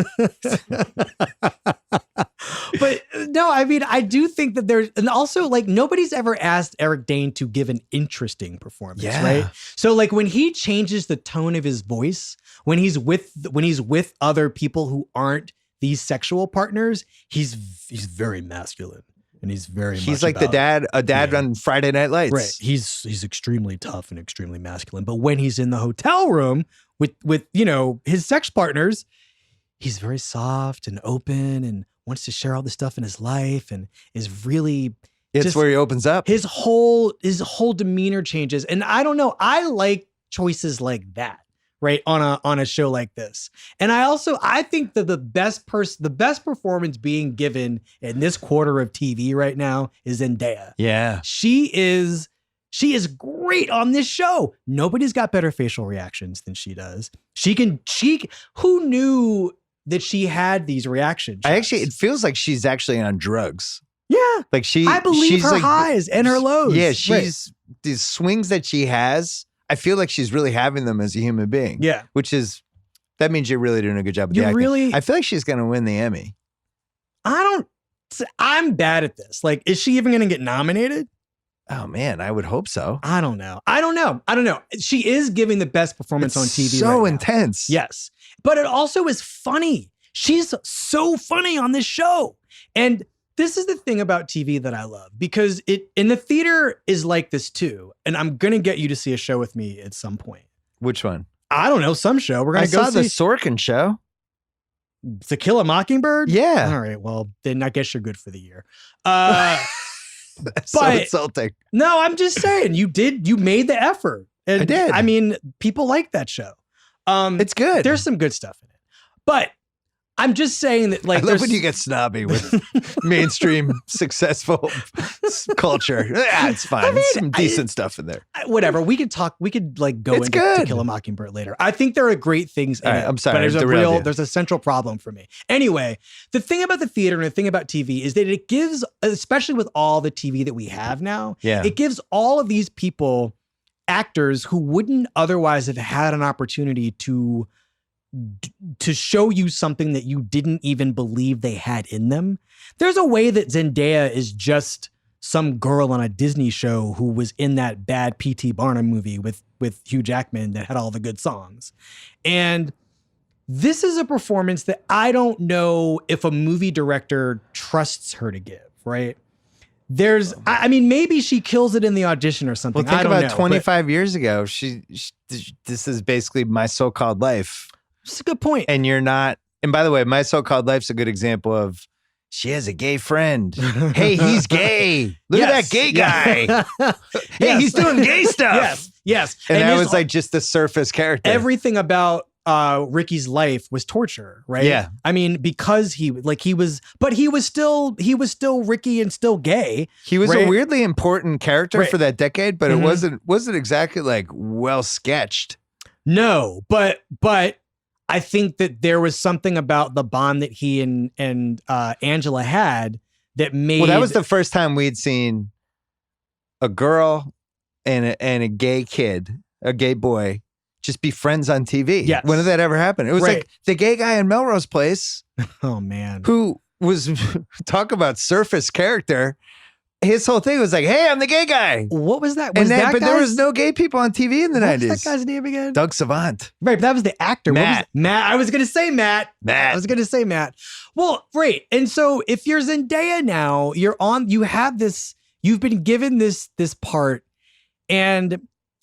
But no, I mean, I do think that there's, and also like nobody's ever asked Eric Dane to give an interesting performance, right? So like when he changes the tone of his voice, when he's with other people who aren't these sexual partners, he's very masculine. And he's like a dad on Friday Night Lights. Right. He's extremely tough and extremely masculine. But when he's in the hotel room with his sex partners, he's very soft and open and wants to share all the stuff in his life and is really. It's where he opens up. His whole demeanor changes. And I don't know. I like choices like that. right, on a show like this. And I think that the best performance being given in this quarter of TV right now is Zendaya. Yeah. She is great on this show. Nobody's got better facial reactions than she does. Who knew that she had these reactions? It feels like she's actually on drugs. Yeah. Like I believe she's her like, highs and her lows. Yeah, Right. these swings that she has, I feel like she's really having them as a human being. Yeah. That means you're really doing a good job with the acting. I feel like she's going to win the Emmy. I'm bad at this. Like, is she even going to get nominated? Oh man, I would hope so. I don't know. She is giving the best performance on TV. So right now. intense. Yes. But it also is funny. She's so funny on this show. And this is the thing about TV that I love, because it in the theater is like this too. And I'm going to get you to see a show with me at some point. Which one? I don't know, some show. We're going to go see the see Sorkin show. To Kill a Mockingbird? Yeah. All right. Well, then I guess you're good for the year. That's so insulting. No, I'm just saying you made the effort. And I did. I mean, people like that show. It's good. There's some good stuff in it. But I'm just saying that, like, I love when you get snobby with mainstream successful culture. Yeah, it's fine. I mean, some decent stuff in there. Whatever. We could go into To Kill a Mockingbird later. I think there are great things in it. I'm sorry. But there's a central problem for me. Anyway, the thing about the theater and the thing about TV is that it gives, especially with all the TV that we have now, it gives all of these people, actors who wouldn't otherwise have had an opportunity to show you something that you didn't even believe they had in them. There's a way that Zendaya is just some girl on a Disney show who was in that bad P.T. Barnum movie with Hugh Jackman that had all the good songs. And this is a performance that I don't know if a movie director trusts her to give, right? I mean, maybe she kills it in the audition or something. Well, think about 25 years ago. This is basically My So-Called Life. That's a good point. And you're not, and by the way, My So-Called Life's a good example of, she has a gay friend. Hey, he's gay. Look at that gay guy. Hey, he's doing gay stuff. Yes. And that was like just the surface character. Everything about Ricky's life was torture, right? Yeah. I mean, because he was still Ricky and still gay. He was right? a weirdly important character for that decade, but it wasn't exactly like well sketched. No, but I think that there was something about the bond that he and Angela had that made. Well, that was the first time we'd seen a girl and a gay kid, a gay boy, just be friends on TV. Yes. When did that ever happen? It was like the gay guy in Melrose Place. Oh man. Who was talk about surface character. His whole thing was like, "Hey, I'm the gay guy." What was that? But there was no gay people on TV in the 90s. What was that guy's name again? Doug Savant. Right, but that was the actor. Matt. Matt. I was going to say Matt. I was going to say Matt. Well, right. And so if you're Zendaya now, you've been given this part, and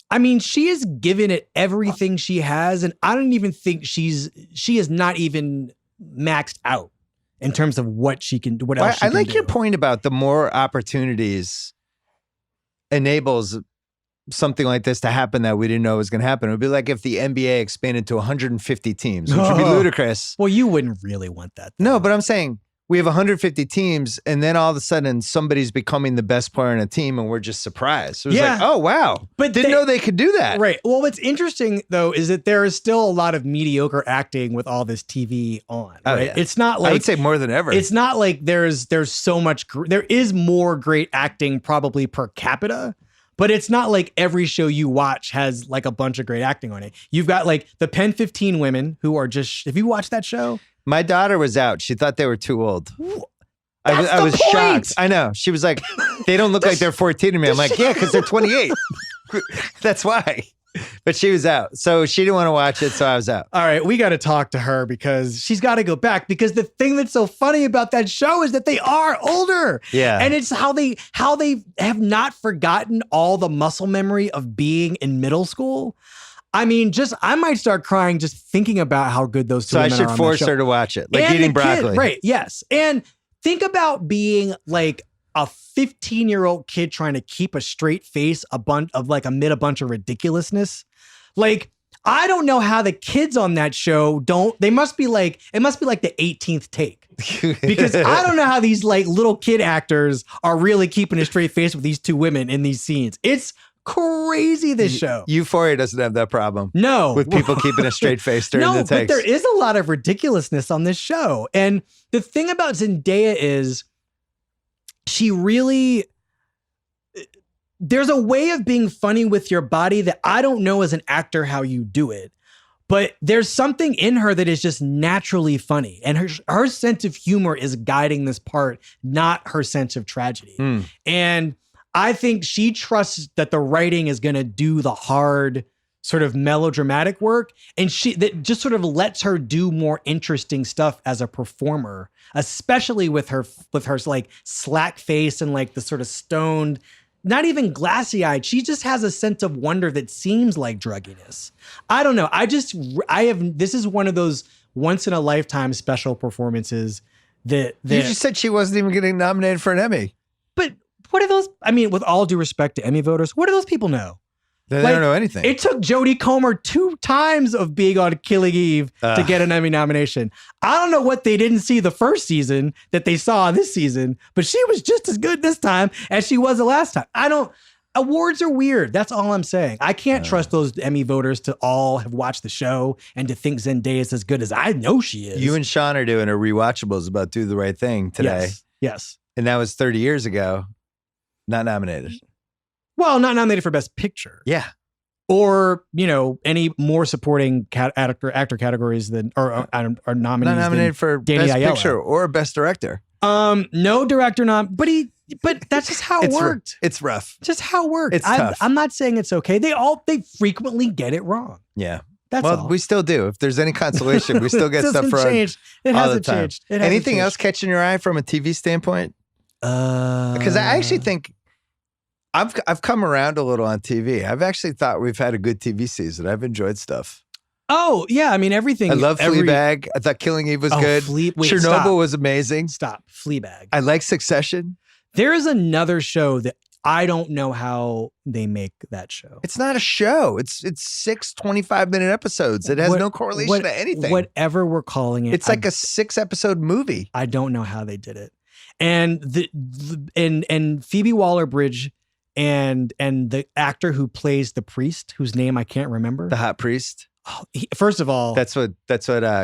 I mean, she has given it everything she has, and I don't even think she is not even maxed out in terms of what she can do. What else? I like your point about the more opportunities enables something like this to happen that we didn't know was going to happen. It would be like if the NBA expanded to 150 teams, which would be ludicrous. Well, you wouldn't really want that, though. No, but I'm saying we have 150 teams, and then all of a sudden somebody's becoming the best player on a team, and we're just surprised. It was like, oh, wow. But didn't know they could do that. Right. Well, what's interesting, though, is that there is still a lot of mediocre acting with all this TV on. Right? Oh, yeah. It's not like, I would say more than ever. It's not like there's so much, there is more great acting probably per capita, but it's not like every show you watch has like a bunch of great acting on it. You've got like the Pen 15 women who are just, have you watched that show? My daughter was out. She thought they were too old. I was shocked. I know. She was like, they don't look like they're 14 to me. I'm like, yeah, because they're 28. That's why. But she was out. So she didn't want to watch it. So I was out. All right. We got to talk to her because she's got to go back, because the thing that's so funny about that show is that they are older. Yeah. And it's how they have not forgotten all the muscle memory of being in middle school. I mean, I might start crying just thinking about how good those two women are. So I should force her to watch it, like eating broccoli. Right, yes. And think about being like a 15-year-old kid trying to keep a straight face amid a bunch of ridiculousness. Like, I don't know how the kids on that show it must be like the 18th take. Because I don't know how these like little kid actors are really keeping a straight face with these two women in these scenes. It's crazy, this show. Euphoria doesn't have that problem. No. With people keeping a straight face during the takes. But there is a lot of ridiculousness on this show. And the thing about Zendaya is she really... There's a way of being funny with your body that I don't know as an actor how you do it. But there's something in her that is just naturally funny. And her sense of humor is guiding this part, not her sense of tragedy. And I think she trusts that the writing is going to do the hard sort of melodramatic work. And that just sort of lets her do more interesting stuff as a performer, especially with her like slack face and like the sort of stoned, not even glassy eyed. She just has a sense of wonder that seems like drugginess. I don't know. This is one of those once in a lifetime special performances that you just said she wasn't even getting nominated for an Emmy. But what are those? I mean, with all due respect to Emmy voters, what do those people know? They don't know anything. It took Jodie Comer 2 times of being on Killing Eve to get an Emmy nomination. I don't know what they didn't see the first season that they saw this season, but she was just as good this time as she was the last time. Awards are weird. That's all I'm saying. I can't trust those Emmy voters to all have watched the show and to think Zendaya is as good as I know she is. You and Sean are doing a rewatchables about Do the Right Thing today. Yes. And that was 30 years ago. Not nominated. Well, not nominated for Best Picture. Yeah. Or, any more supporting actor categories than are nominees. Not nominated for Danny Best Aiello. Picture or Best Director. No director but that's just how it worked. It's rough. Just how it worked. It's tough. I'm not saying it's okay. They frequently get it wrong. Yeah. That's all. We still do. If there's any consolation, we still get stuff wrong. It hasn't changed. Anything else catching your eye from a TV standpoint? Because I actually think I've come around a little on TV. I've actually thought we've had a good TV season. I've enjoyed stuff. Oh, yeah. I mean, everything. I love Fleabag. I thought Killing Eve was good. Chernobyl was amazing. Stop. Fleabag. I like Succession. There is another show that I don't know how they make that show. It's not a show. It's 6 25-minute episodes. It has no correlation to anything. Whatever we're calling it. It's like a 6-episode movie. I don't know how they did it. And and Phoebe Waller-Bridge and the actor who plays the priest, whose name I can't remember. The hot priest. Oh, first of all, that's what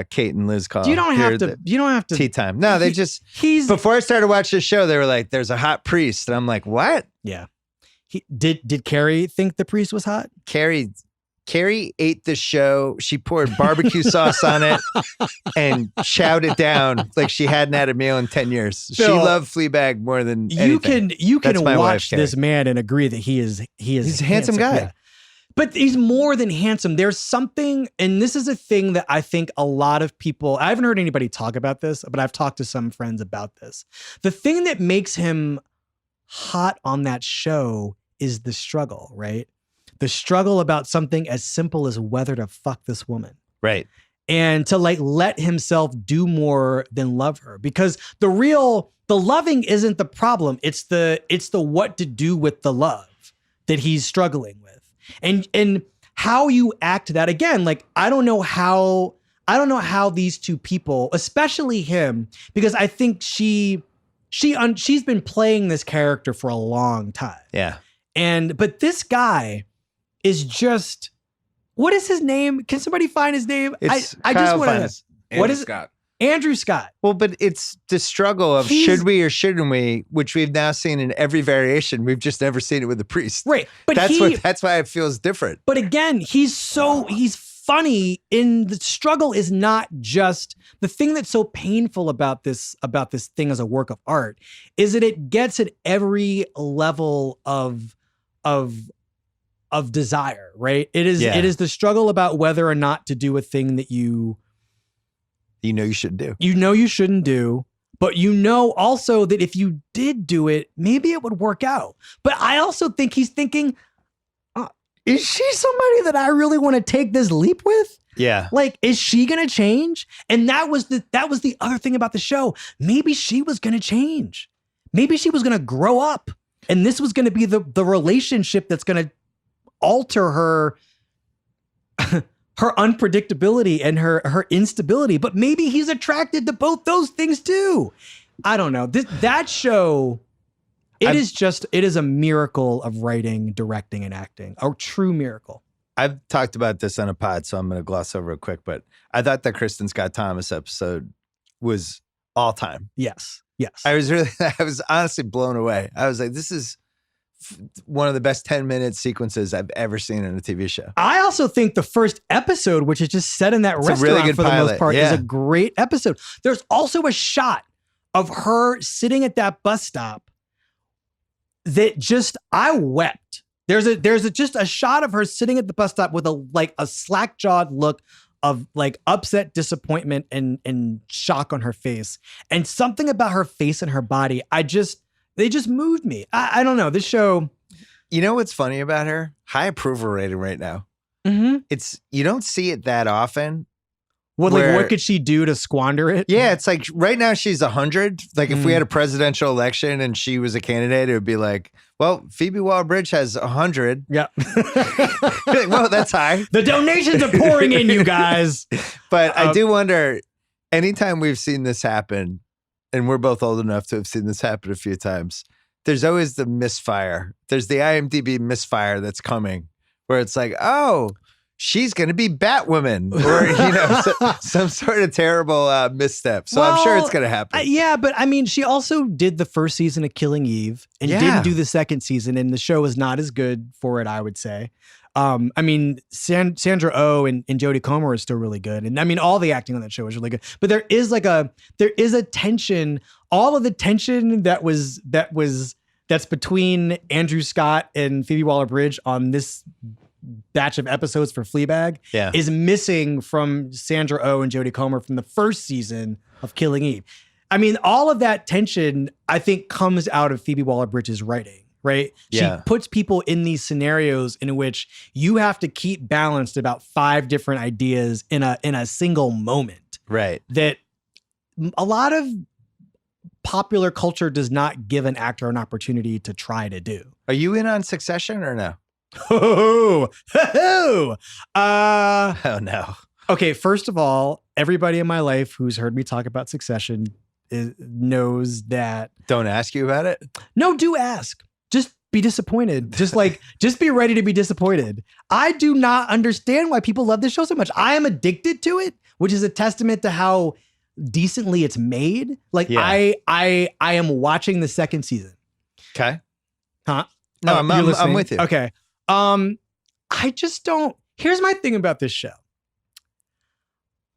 Kate and Liz call. You don't have to tea time. No, before I started watching the show, they were like, "There's a hot priest," and I'm like, "What?" Yeah. Did Carrie think the priest was hot? Carrie ate the show. She poured barbecue sauce on it and chowed it down like she hadn't had a meal in 10 years. Phil, she loved Fleabag more than anything. You can watch this man and agree that he's a handsome guy. Yeah. But he's more than handsome. There's something, and this is a thing that I think a lot of people, I haven't heard anybody talk about this, but I've talked to some friends about this. The thing that makes him hot on that show is the struggle, right? The struggle about something as simple as whether to fuck this woman. Right. And to let himself do more than love her. Because the loving isn't the problem. It's the what to do with the love that he's struggling with. And how you act that, again, I don't know how these two people, especially him, because I think she's been playing this character for a long time. Yeah. But this guy is just, what is his name? Can somebody find his name? I just want to. What is Scott? Andrew Scott. Well, but it's the struggle of should we or shouldn't we, which we've now seen in every variation. We've just never seen it with the priest. Right. But that's why it feels different. But again, he's funny in the struggle is not just the thing that's so painful about this thing as a work of art is that it gets at every level of desire, right? It is the struggle about whether or not to do a thing that you shouldn't do. You shouldn't do, but also that if you did do it, maybe it would work out. But I also think he's thinking, is she somebody that I really want to take this leap with? Yeah. Is she going to change? And that was the other thing about the show. Maybe she was going to change. Maybe she was going to grow up. And this was going to be the relationship that's going to alter her her unpredictability and her instability, but maybe he's attracted to both those things too. I don't know. That show, it is a miracle of writing, directing, and acting. A true miracle. I've talked about this on a pod, so I'm going to gloss over it quick, but I thought that Kristen Scott Thomas episode was all time. Yes. I was honestly blown away. I was like, this is one of the best 10-minute sequences I've ever seen in a TV show. I also think the first episode, which is just set in that restaurant really good for the pilot. most part, Yeah. is a great episode. There's also a shot of her sitting at that bus stop that just, I wept. There's just a shot of her sitting at the bus stop with a slack-jawed look of like upset disappointment and shock on her face. And something about her face and her body, they just moved me. I don't know. This show. You know what's funny about her? High approval rating right now. Mm-hmm. You don't see it that often. What could she do to squander it? Yeah, it's like right now she's 100. Like if we had a presidential election and she was a candidate, it would be like, well, Phoebe Waller-Bridge has 100. Yeah. Well, that's high. The donations are pouring in, you guys. But I do wonder, anytime we've seen this happen, and we're both old enough to have seen this happen a few times, there's always the misfire. There's the IMDb misfire that's coming where it's like, oh, she's going to be Batwoman or, some sort of terrible misstep. So I'm sure it's going to happen. Yeah, but I mean, she also did the first season of Killing Eve and didn't do the second season, and the show was not as good for it, I would say. I mean, Sandra Oh and Jodie Comer is still really good. And I mean, all the acting on that show is really good. But there is a tension, all of the tension that's between Andrew Scott and Phoebe Waller-Bridge on this batch of episodes for Fleabag is missing from Sandra Oh and Jodie Comer from the first season of Killing Eve. I mean, all of that tension, I think, comes out of Phoebe Waller-Bridge's writing, right? Yeah. She puts people in these scenarios in which you have to keep balanced about 5 different ideas in a single moment. Right. That a lot of popular culture does not give an actor an opportunity to try to do. Are you in on Succession or no? Oh no. Okay, first of all, everybody in my life who's heard me talk about Succession knows that. Don't ask you about it? No, do ask. Just be disappointed. Just be ready to be disappointed. I do not understand why people love this show so much. I am addicted to it, which is a testament to how decently it's made. Like I am watching the second season. Okay. Huh? No, I'm with you. Okay. I just don't. Here's my thing about this show.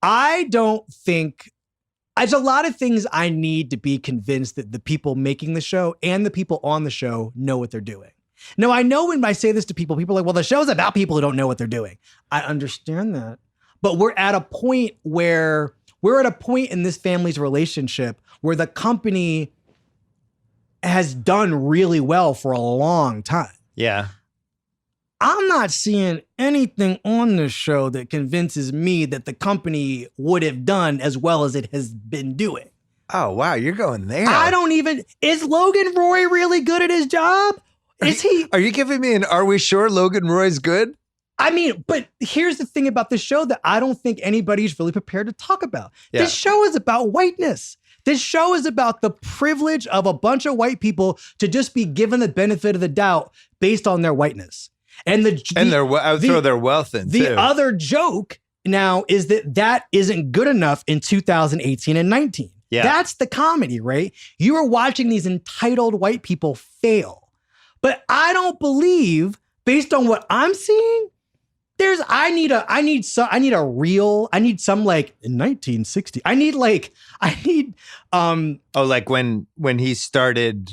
I don't think there's a lot of things I need to be convinced that the people making the show and the people on the show know what they're doing. Now, I know when I say this to people are like, well, the show's about people who don't know what they're doing. I understand that. But we're at a point in this family's relationship where the company has done really well for a long time. Yeah. I'm not seeing anything on this show that convinces me that the company would have done as well as it has been doing. Oh, wow. You're going there. Is Logan Roy really good at his job? Are you giving me are we sure Logan Roy's good? I mean, but here's the thing about the show that I don't think anybody's really prepared to talk about. Yeah. This show is about whiteness. This show is about the privilege of a bunch of white people to just be given the benefit of the doubt based on their whiteness. And I would throw their wealth in too. The other joke now is that isn't good enough in 2018 and 19. Yeah. That's the comedy, right? You are watching these entitled white people fail. But I don't believe, based on what I'm seeing, I need some like in 1960. Like when he started,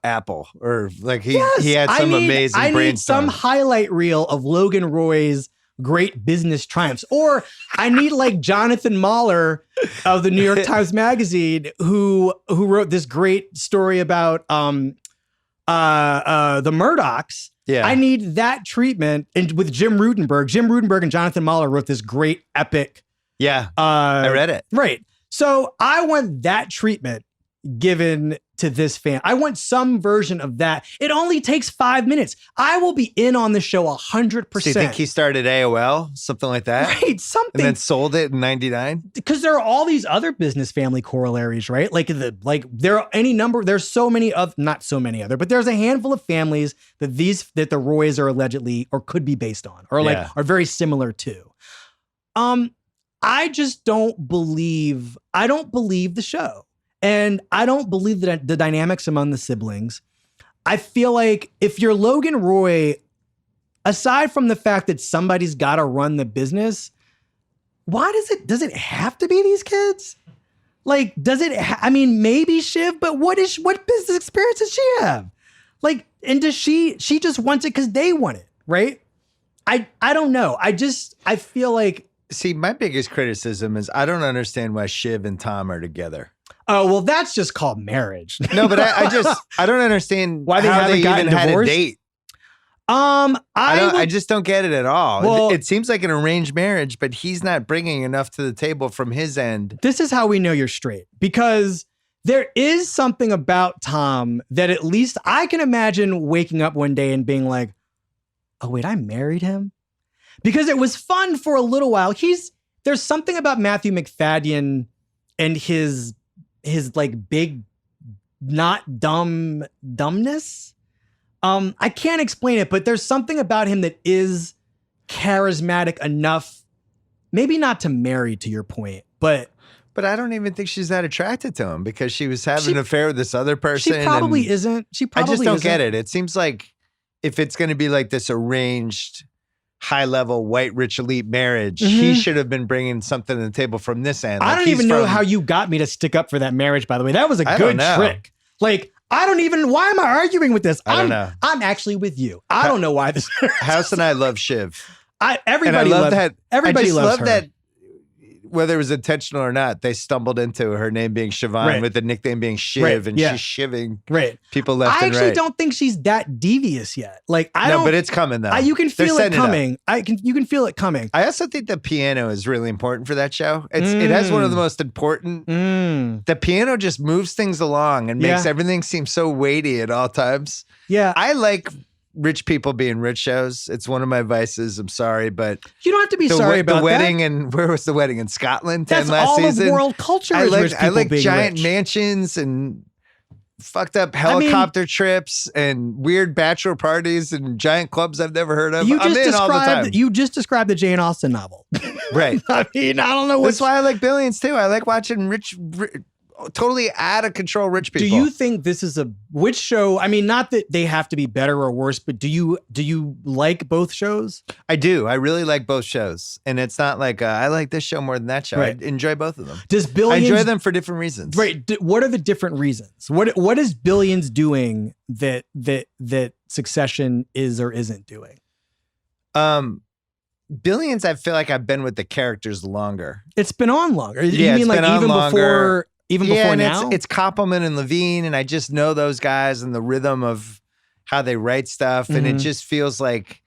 Apple, or like he had some amazing brainstorm. I need some highlight reel of Logan Roy's great business triumphs. Or I need like Jonathan Mahler of the New York Times Magazine who wrote this great story about the Murdochs. Yeah. I need that treatment. And with Jim Rudenberg and Jonathan Mahler wrote this great epic. Yeah. I read it. Right. So I want that treatment given to this fan. I want some version of that. It only takes 5 minutes. I will be in on the show 100%. So you think he started AOL, something like that? Right, something. And then sold it in 99? Because there are all these other business family corollaries, right? There are any number, there's so many of, not so many other, but there's a handful of families that the Roys are allegedly or could be based on or are very similar to. I just don't believe the show. And I don't believe that the dynamics among the siblings. I feel like if you're Logan Roy, aside from the fact that somebody's got to run the business, why does it have to be these kids? Like, maybe Shiv, but what business experience does she have? Like, and does she just wants it because they want it, right? I don't know. I feel like. See, my biggest criticism is I don't understand why Shiv and Tom are together. Oh, well, that's just called marriage. No, but I don't understand why they haven't even had a divorced? date. I just don't get it at all. Well, it seems like an arranged marriage, but he's not bringing enough to the table from his end. This is how we know you're straight, because there is something about Tom that at least I can imagine waking up one day and being like, oh, wait, I married him? Because it was fun for a little while. There's something about Matthew Macfadyen and his like big, not dumbness. I can't explain it, but there's something about him that is charismatic enough, maybe not to marry, to your point, but I don't even think she's that attracted to him because she was having an affair with this other person. She probably isn't. I just don't get it. It seems like if it's going to be like this arranged, high-level, white, rich, elite marriage, he should have been bringing something to the table from this end. I don't even know how you got me to stick up for that marriage, by the way. That was a good trick. Like, why am I arguing with this? I don't know. I'm actually with you. I don't know why this. House and I love Shiv. Everybody loves her. That whether it was intentional or not, they stumbled into her name being Siobhan with the nickname being Shiv, and she's shiving people left and right. I actually don't think she's that devious yet. Like, but it's coming though. You can feel it coming. You can feel it coming. I also think the piano is really important for that show. It has one of the most important. The piano just moves things along and makes everything seem so weighty at all times. Yeah, I like rich people being rich shows. It's one of my vices. I'm sorry, but you don't have to be sorry about the wedding. And where was the wedding in Scotland? That's last all season. Of world culture. I like being giant rich. mansions and fucked up helicopter trips and weird bachelor parties and giant clubs I've never heard of. You I'm in all the time. just described the Jane Austen novel, right? I don't know. That's why I like Billions too. I like watching rich totally out of control rich people. Do you think this is which show? I mean, not that they have to be better or worse, but do you like both shows? I do. I really like both shows, and it's not like I like this show more than that show. Right. I enjoy both of them. Does Billions? I enjoy them for different reasons. Right. What are the different reasons? What is Billions doing that Succession is or isn't doing? Billions, I feel like I've been with the characters longer. It's been on longer. Yeah, you mean like even longer. Before now? It's Koppelman and Levine, and I just know those guys and the rhythm of how they write stuff, and it just feels like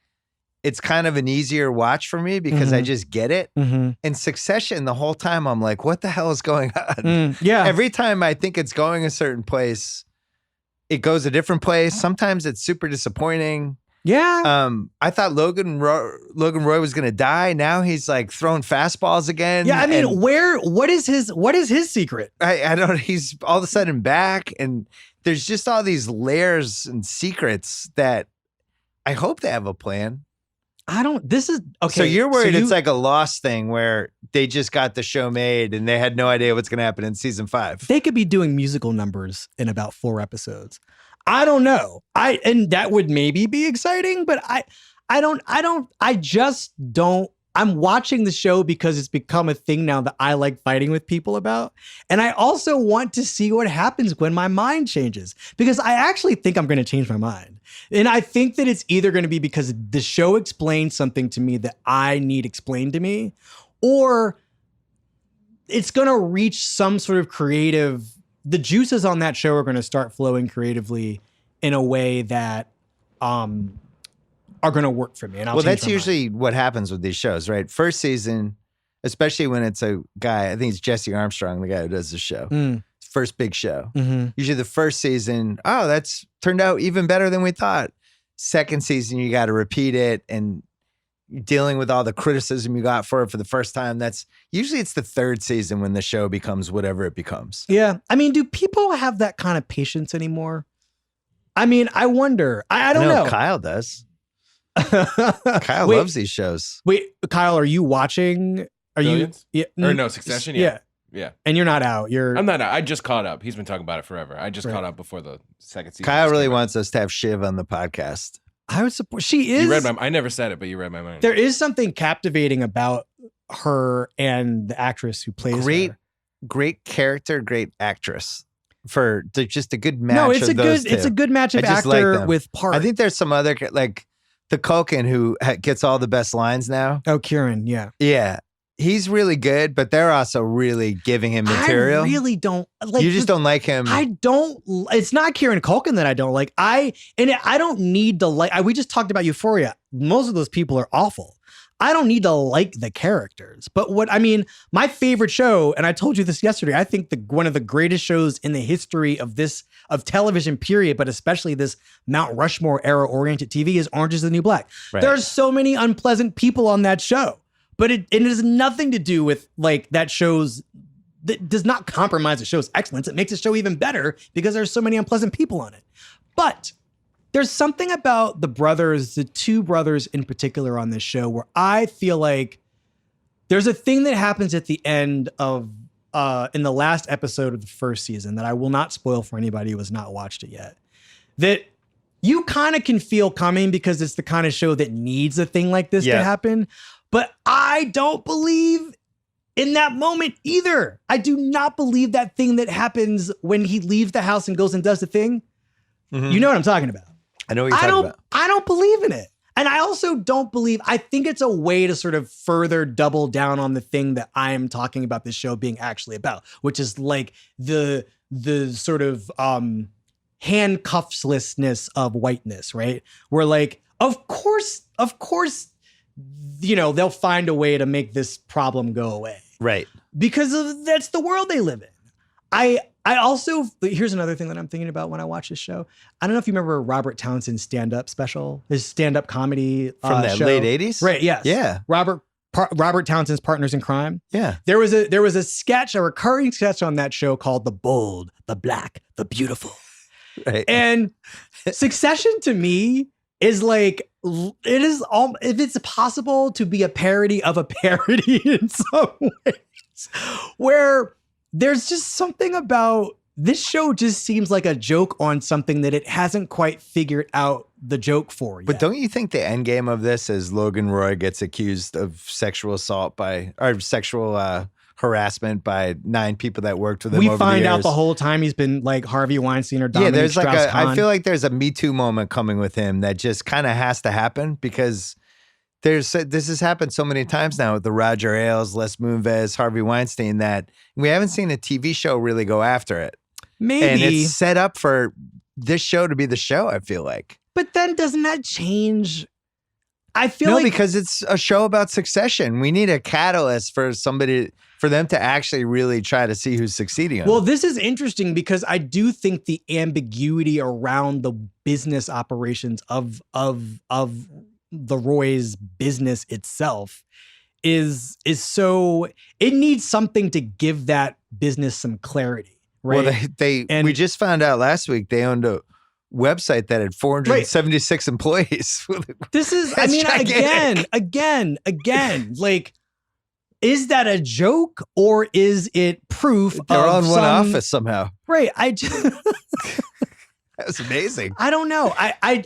it's kind of an easier watch for me because I just get it. In Succession, the whole time I'm like, what the hell is going on? Yeah. Every time I think it's going a certain place, it goes a different place. Sometimes it's super disappointing. Yeah. I thought Logan Roy was going to die. Now he's like throwing fastballs again. Yeah. I mean, what is his secret? I don't, he's all of a sudden back, and there's just all these layers and secrets that I hope they have a plan. This is okay. So you're worried it's like a Lost thing where they just got the show made and they had no idea what's going to happen in season 5. They could be doing musical numbers in about 4 episodes. I don't know. And that would maybe be exciting, but I just don't. I'm watching the show because it's become a thing now that I like fighting with people about. And I also want to see what happens when my mind changes, because I actually think I'm going to change my mind. And I think that it's either going to be because the show explains something to me that I need explained to me, or it's going to reach some sort of creative. The juices on that show are going to start flowing creatively in a way that are going to work for me. And that's usually what happens with these shows, right? First season, especially when it's a guy, I think it's Jesse Armstrong, the guy who does the show. first big show. Mm-hmm. Usually the first season, oh, that's turned out even better than we thought. Second season, you got to repeat it, and dealing with all the criticism you got for it for the first time. That's usually it's the third season when the show becomes whatever it becomes. Yeah. I mean, do people have that kind of patience anymore? I mean, I wonder. I don't know. Kyle does. Kyle loves these shows. Wait, Kyle, are you watching? Are Billions? you? Or no, Succession? Yeah. And you're not out. I'm not out. I just caught up. He's been talking about it forever. I just caught up before the second season. Kyle really wants us to have Shiv on the podcast. I would support. She is. You read I never said it, but you read my mind. There is something captivating about her and the actress who plays her. Great character, great actress. For just a good match. No, it's a good match of actor with part. I think there's some other like the Culkin who gets all the best lines now. Oh, Kieran, yeah. Yeah. He's really good, but they're also really giving him material. I really don't like. You just don't like him. I don't. It's not Kieran Culkin that I don't like. I don't need to like. We just talked about Euphoria. Most of those people are awful. I don't need to like the characters. But my favorite show, and I told you this yesterday, I think one of the greatest shows in the history of television period, but especially this Mount Rushmore era oriented TV is Orange is the New Black. Right. There are so many unpleasant people on that show. But it has nothing to do with like that does not compromise the show's excellence. It makes the show even better because there's so many unpleasant people on it. But there's something about the two brothers in particular on this show, where I feel like there's a thing that happens at the end of in the last episode of the first season that I will not spoil for anybody who has not watched it yet, that you kind of can feel coming because it's the kind of show that needs a thing like this to happen. But I don't believe in that moment either. I do not believe that thing that happens when he leaves the house and goes and does the thing. Mm-hmm. You know what I'm talking about. I know what you're talking about. I don't believe in it. And I also don't believe, I think it's a way to sort of further double down on the thing that I am talking about this show being actually about, which is like the sort of handcuffslessness of whiteness, right? Where like, of course, they'll find a way to make this problem go away. Right. Because that's the world they live in. I also, here's another thing that I'm thinking about when I watch this show. I don't know if you remember Robert Townsend's stand-up special, his stand-up comedy from the show. late 80s? Right, yes. Yeah. Robert Townsend's Partners in Crime. Yeah. There was a recurring sketch on that show called The Bold, the Black, the Beautiful. Right. And Succession to me is like, it is all, if it's possible to be a parody of a parody in some ways, where there's just something about this show just seems like a joke on something that it hasn't quite figured out the joke for yet. But don't you think the end game of this is Logan Roy gets accused of sexual assault sexual harassment by 9 people that worked with him over the years? We find out the whole time he's been like Harvey Weinstein or Dominique Strauss-Kahn. I feel like there's a Me Too moment coming with him that just kind of has to happen because this has happened so many times now with the Roger Ailes, Les Moonves, Harvey Weinstein that we haven't seen a TV show really go after it. Maybe. And it's set up for this show to be the show, I feel like. But then doesn't that change? I feel because it's a show about succession. We need a catalyst for them to actually really try to see who's succeeding on. Well, this is interesting because I do think the ambiguity around the business operations of the Roy's business itself is so, it needs something to give that business some clarity, right? Well, we just found out last week they owned a website that had 476 employees. This is, I mean, again, like, is that a joke or is it proof They're on one office somehow. Right. That was amazing. I don't know. I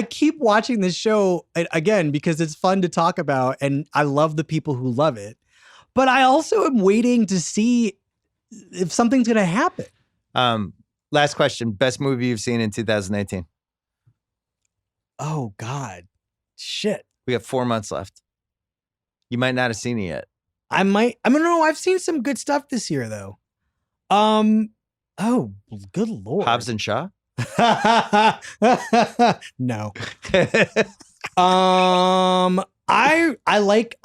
keep watching this show again because it's fun to talk about and I love the people who love it. But I also am waiting to see if something's going to happen. Last question. Best movie you've seen in 2018? Oh, God. Shit. We have 4 months left. You might not have seen it yet. I don't know. I've seen some good stuff this year, though. Oh, good Lord. Hobbs and Shaw? No. I like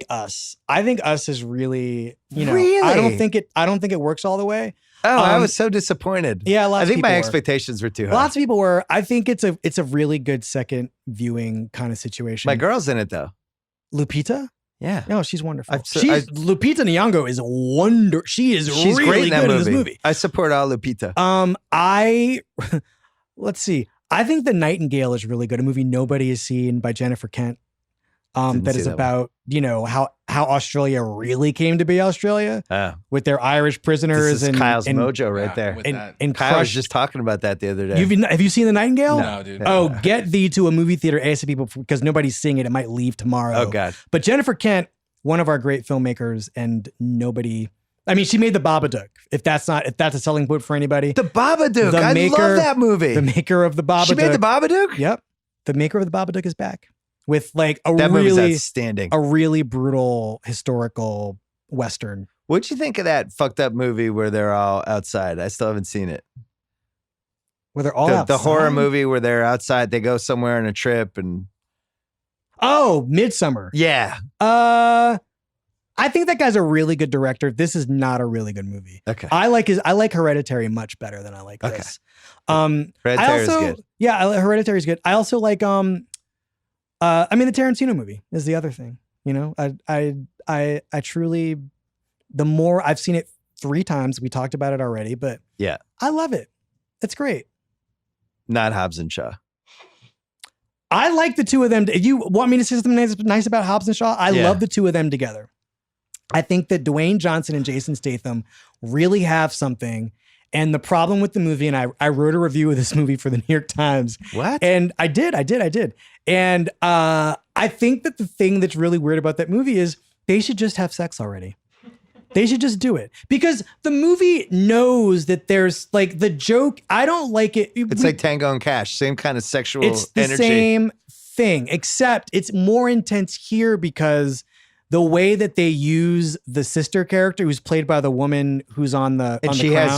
Us. I think Us is really, Really? I don't think it works all the way. Oh, I was so disappointed. Yeah, I think my were. expectations were too high. Lots of people were. I think it's a really good second viewing kind of situation. My girl's in it though. Lupita? Yeah. No, she's wonderful. I've- Lupita Nyong'o is She's really great in that good movie. in this movie. I support all Lupita. Let's see. I think The Nightingale is really good. A movie nobody has seen by Jennifer Kent. Didn't That see is that about, how Australia really came to be Australia Oh, with their Irish prisoners this is and Kyle's and, mojo right Yeah, there. with and, that. and Kyle was crushed. just talking about that the other day. Have you seen The Nightingale? No, dude. Oh, get thee to a movie theater ASAP because nobody's seeing it. It might leave tomorrow. Oh God. But Jennifer Kent, one of our great filmmakers, and nobody. I mean, she made The Babadook. If that's a selling point for anybody, The Babadook. The I maker- love that movie. the maker of The Babadook. She made the Babadook? Yep, the maker of The Babadook is back with like That movie's outstanding. a really brutal historical western. What'd you think of that fucked up movie where they're all outside? I still haven't seen it. Where they're all The horror outside? movie where they're outside, they go somewhere on a trip and Oh, Midsummer. yeah. I think that guy's a really good director. This is not a really good movie. Okay. I like Hereditary much better than I like Okay. this. Hereditary I is also, good. yeah, Hereditary is good. I also like the Tarantino movie is the other thing. I truly, the more I've seen it 3 times, we talked about it already, but Yeah. I love it. It's great. Not Hobbs and Shaw. I like the two of them. If you want me to say something nice about Hobbs and Shaw, I Yeah. love the two of them together. I think that Dwayne Johnson and Jason Statham really have something. And the problem with the movie, and I wrote a review of this movie for the New York Times, What? and I did. And I think that the thing that's really weird about that movie is they should just have sex already. They should just do it because the movie knows that there's like the joke. I don't like it. It's like Tango and Cash, same kind of sexual It's the energy. same thing, except it's more intense here because the way that they use the sister character, who's played by the woman who's on the And on she the has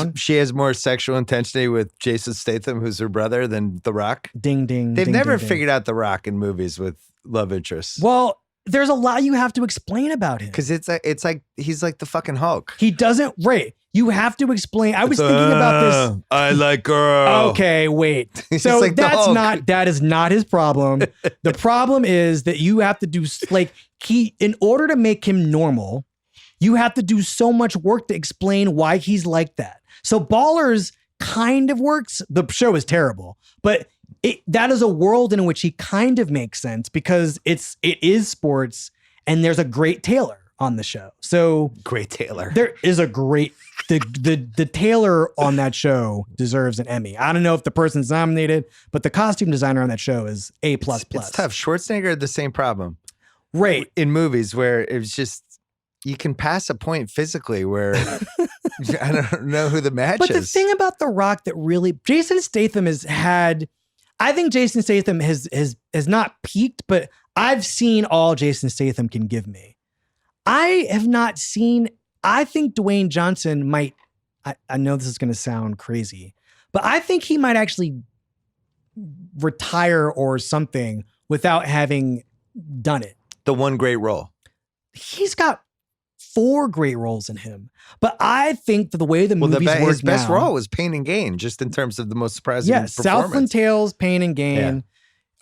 Crown. more sexual intensity with Jason Statham, who's her brother, than The Rock. Ding ding. They've ding, never ding, ding. figured out The Rock in movies with love interests. Well, there's a lot you have to explain about him. Because it's like he's like the fucking Hulk. He doesn't. Right. You have to explain. I was thinking about this. I like girl. Okay, wait. He's So like the Hulk. that is not his problem. The problem is that you have to do like in order to make him normal, you have to do so much work to explain why he's like that. So Ballers kind of works. The show is terrible, but that is a world in which he kind of makes sense because it is sports and there's a great tailor on the show. So Great Taylor. there is a great the tailor on that show deserves an Emmy. I don't know if the person's nominated, but the costume designer on that show is A++. It's tough. Schwarzenegger had the same problem Right. in movies where it was just you can pass a point physically where I don't know who the match But is. the thing about The Rock that really Jason Statham has had, I think Jason Statham has not peaked, but I've seen all Jason Statham can give me. I have not seen. I think Dwayne Johnson might. I know this is going to sound crazy, but I think he might actually retire or something without having done it. The one great role. He's got 4 great roles in him, but I think that the way the movies work his best now, role was Pain and Gain, just in terms of the most surprising Southland performance. Tales, Pain and Gain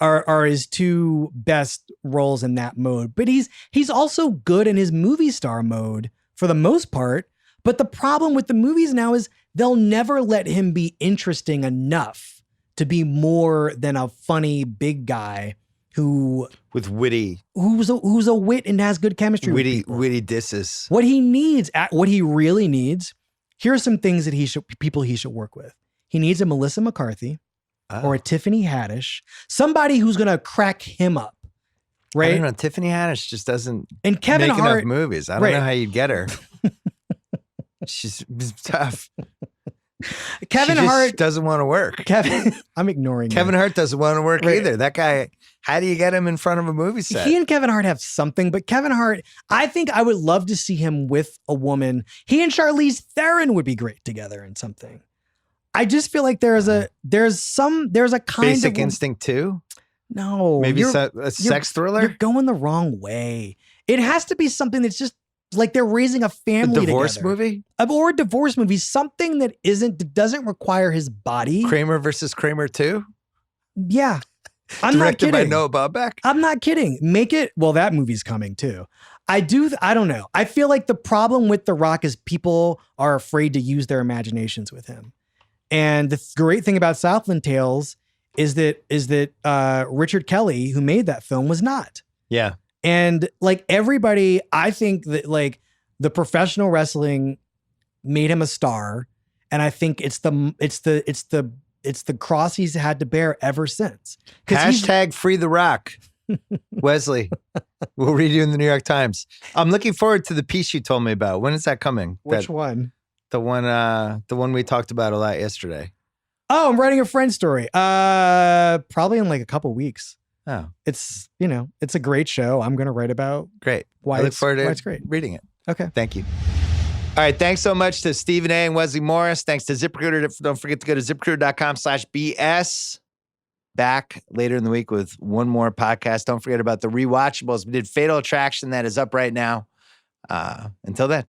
are his 2 best roles in that mode. But he's also good in his movie star mode for the most part. But the problem with the movies now is they'll never let him be interesting enough to be more than a funny big guy who's a wit and has good chemistry. with people. witty disses. What he really needs. Here are some things that he should work with. He needs a Melissa McCarthy. Or a Tiffany Haddish, somebody who's going to crack him up, I right? don't know. Tiffany Haddish just doesn't And Kevin make Hart, enough movies. I don't right. know how you'd get her. She's tough. Kevin She just Hart, doesn't want to work. I'm ignoring Kevin you. Hart doesn't want to work Right. either. That guy, how do you get him in front of a movie set? He and Kevin Hart have something, but Kevin Hart, I think I would love to see him with a woman. He and Charlize Theron would be great together in something. I just feel like there's a kind Basic of Instinct 2? No, Maybe you're a sex thriller? You're going the wrong way. It has to be something that's just like they're raising a A family divorce together. movie? Or a divorce movie, something that doesn't require his body. Kramer versus Kramer 2? Yeah. I'm not Directed by kidding. Noah Baumbach? I'm not kidding. Make it, well, that movie's coming too. I don't know. I feel like the problem with The Rock is people are afraid to use their imaginations with him. And the great thing about Southland Tales is that Richard Kelly, who made that film, was not. Yeah. And like everybody, I think that like the professional wrestling made him a star. And I think it's the cross he's had to bear ever since. Hashtag free The Rock. Wesley, we'll read you in the New York Times. I'm looking forward to the piece you told me about. When is that coming? Which one? The one we talked about a lot yesterday. Oh, I'm writing a friend story. Probably in like a couple weeks. Oh, It's a great show. I'm going to write about great. why I look it's forward to why it's great. reading it. Okay. Thank you. All right. Thanks so much to Stephen A. and Wesley Morris. Thanks to ZipRecruiter. Don't forget to go to ZipRecruiter.com/BS. Back later in the week with one more podcast. Don't forget about the rewatchables. We did Fatal Attraction that is up right now. Until then.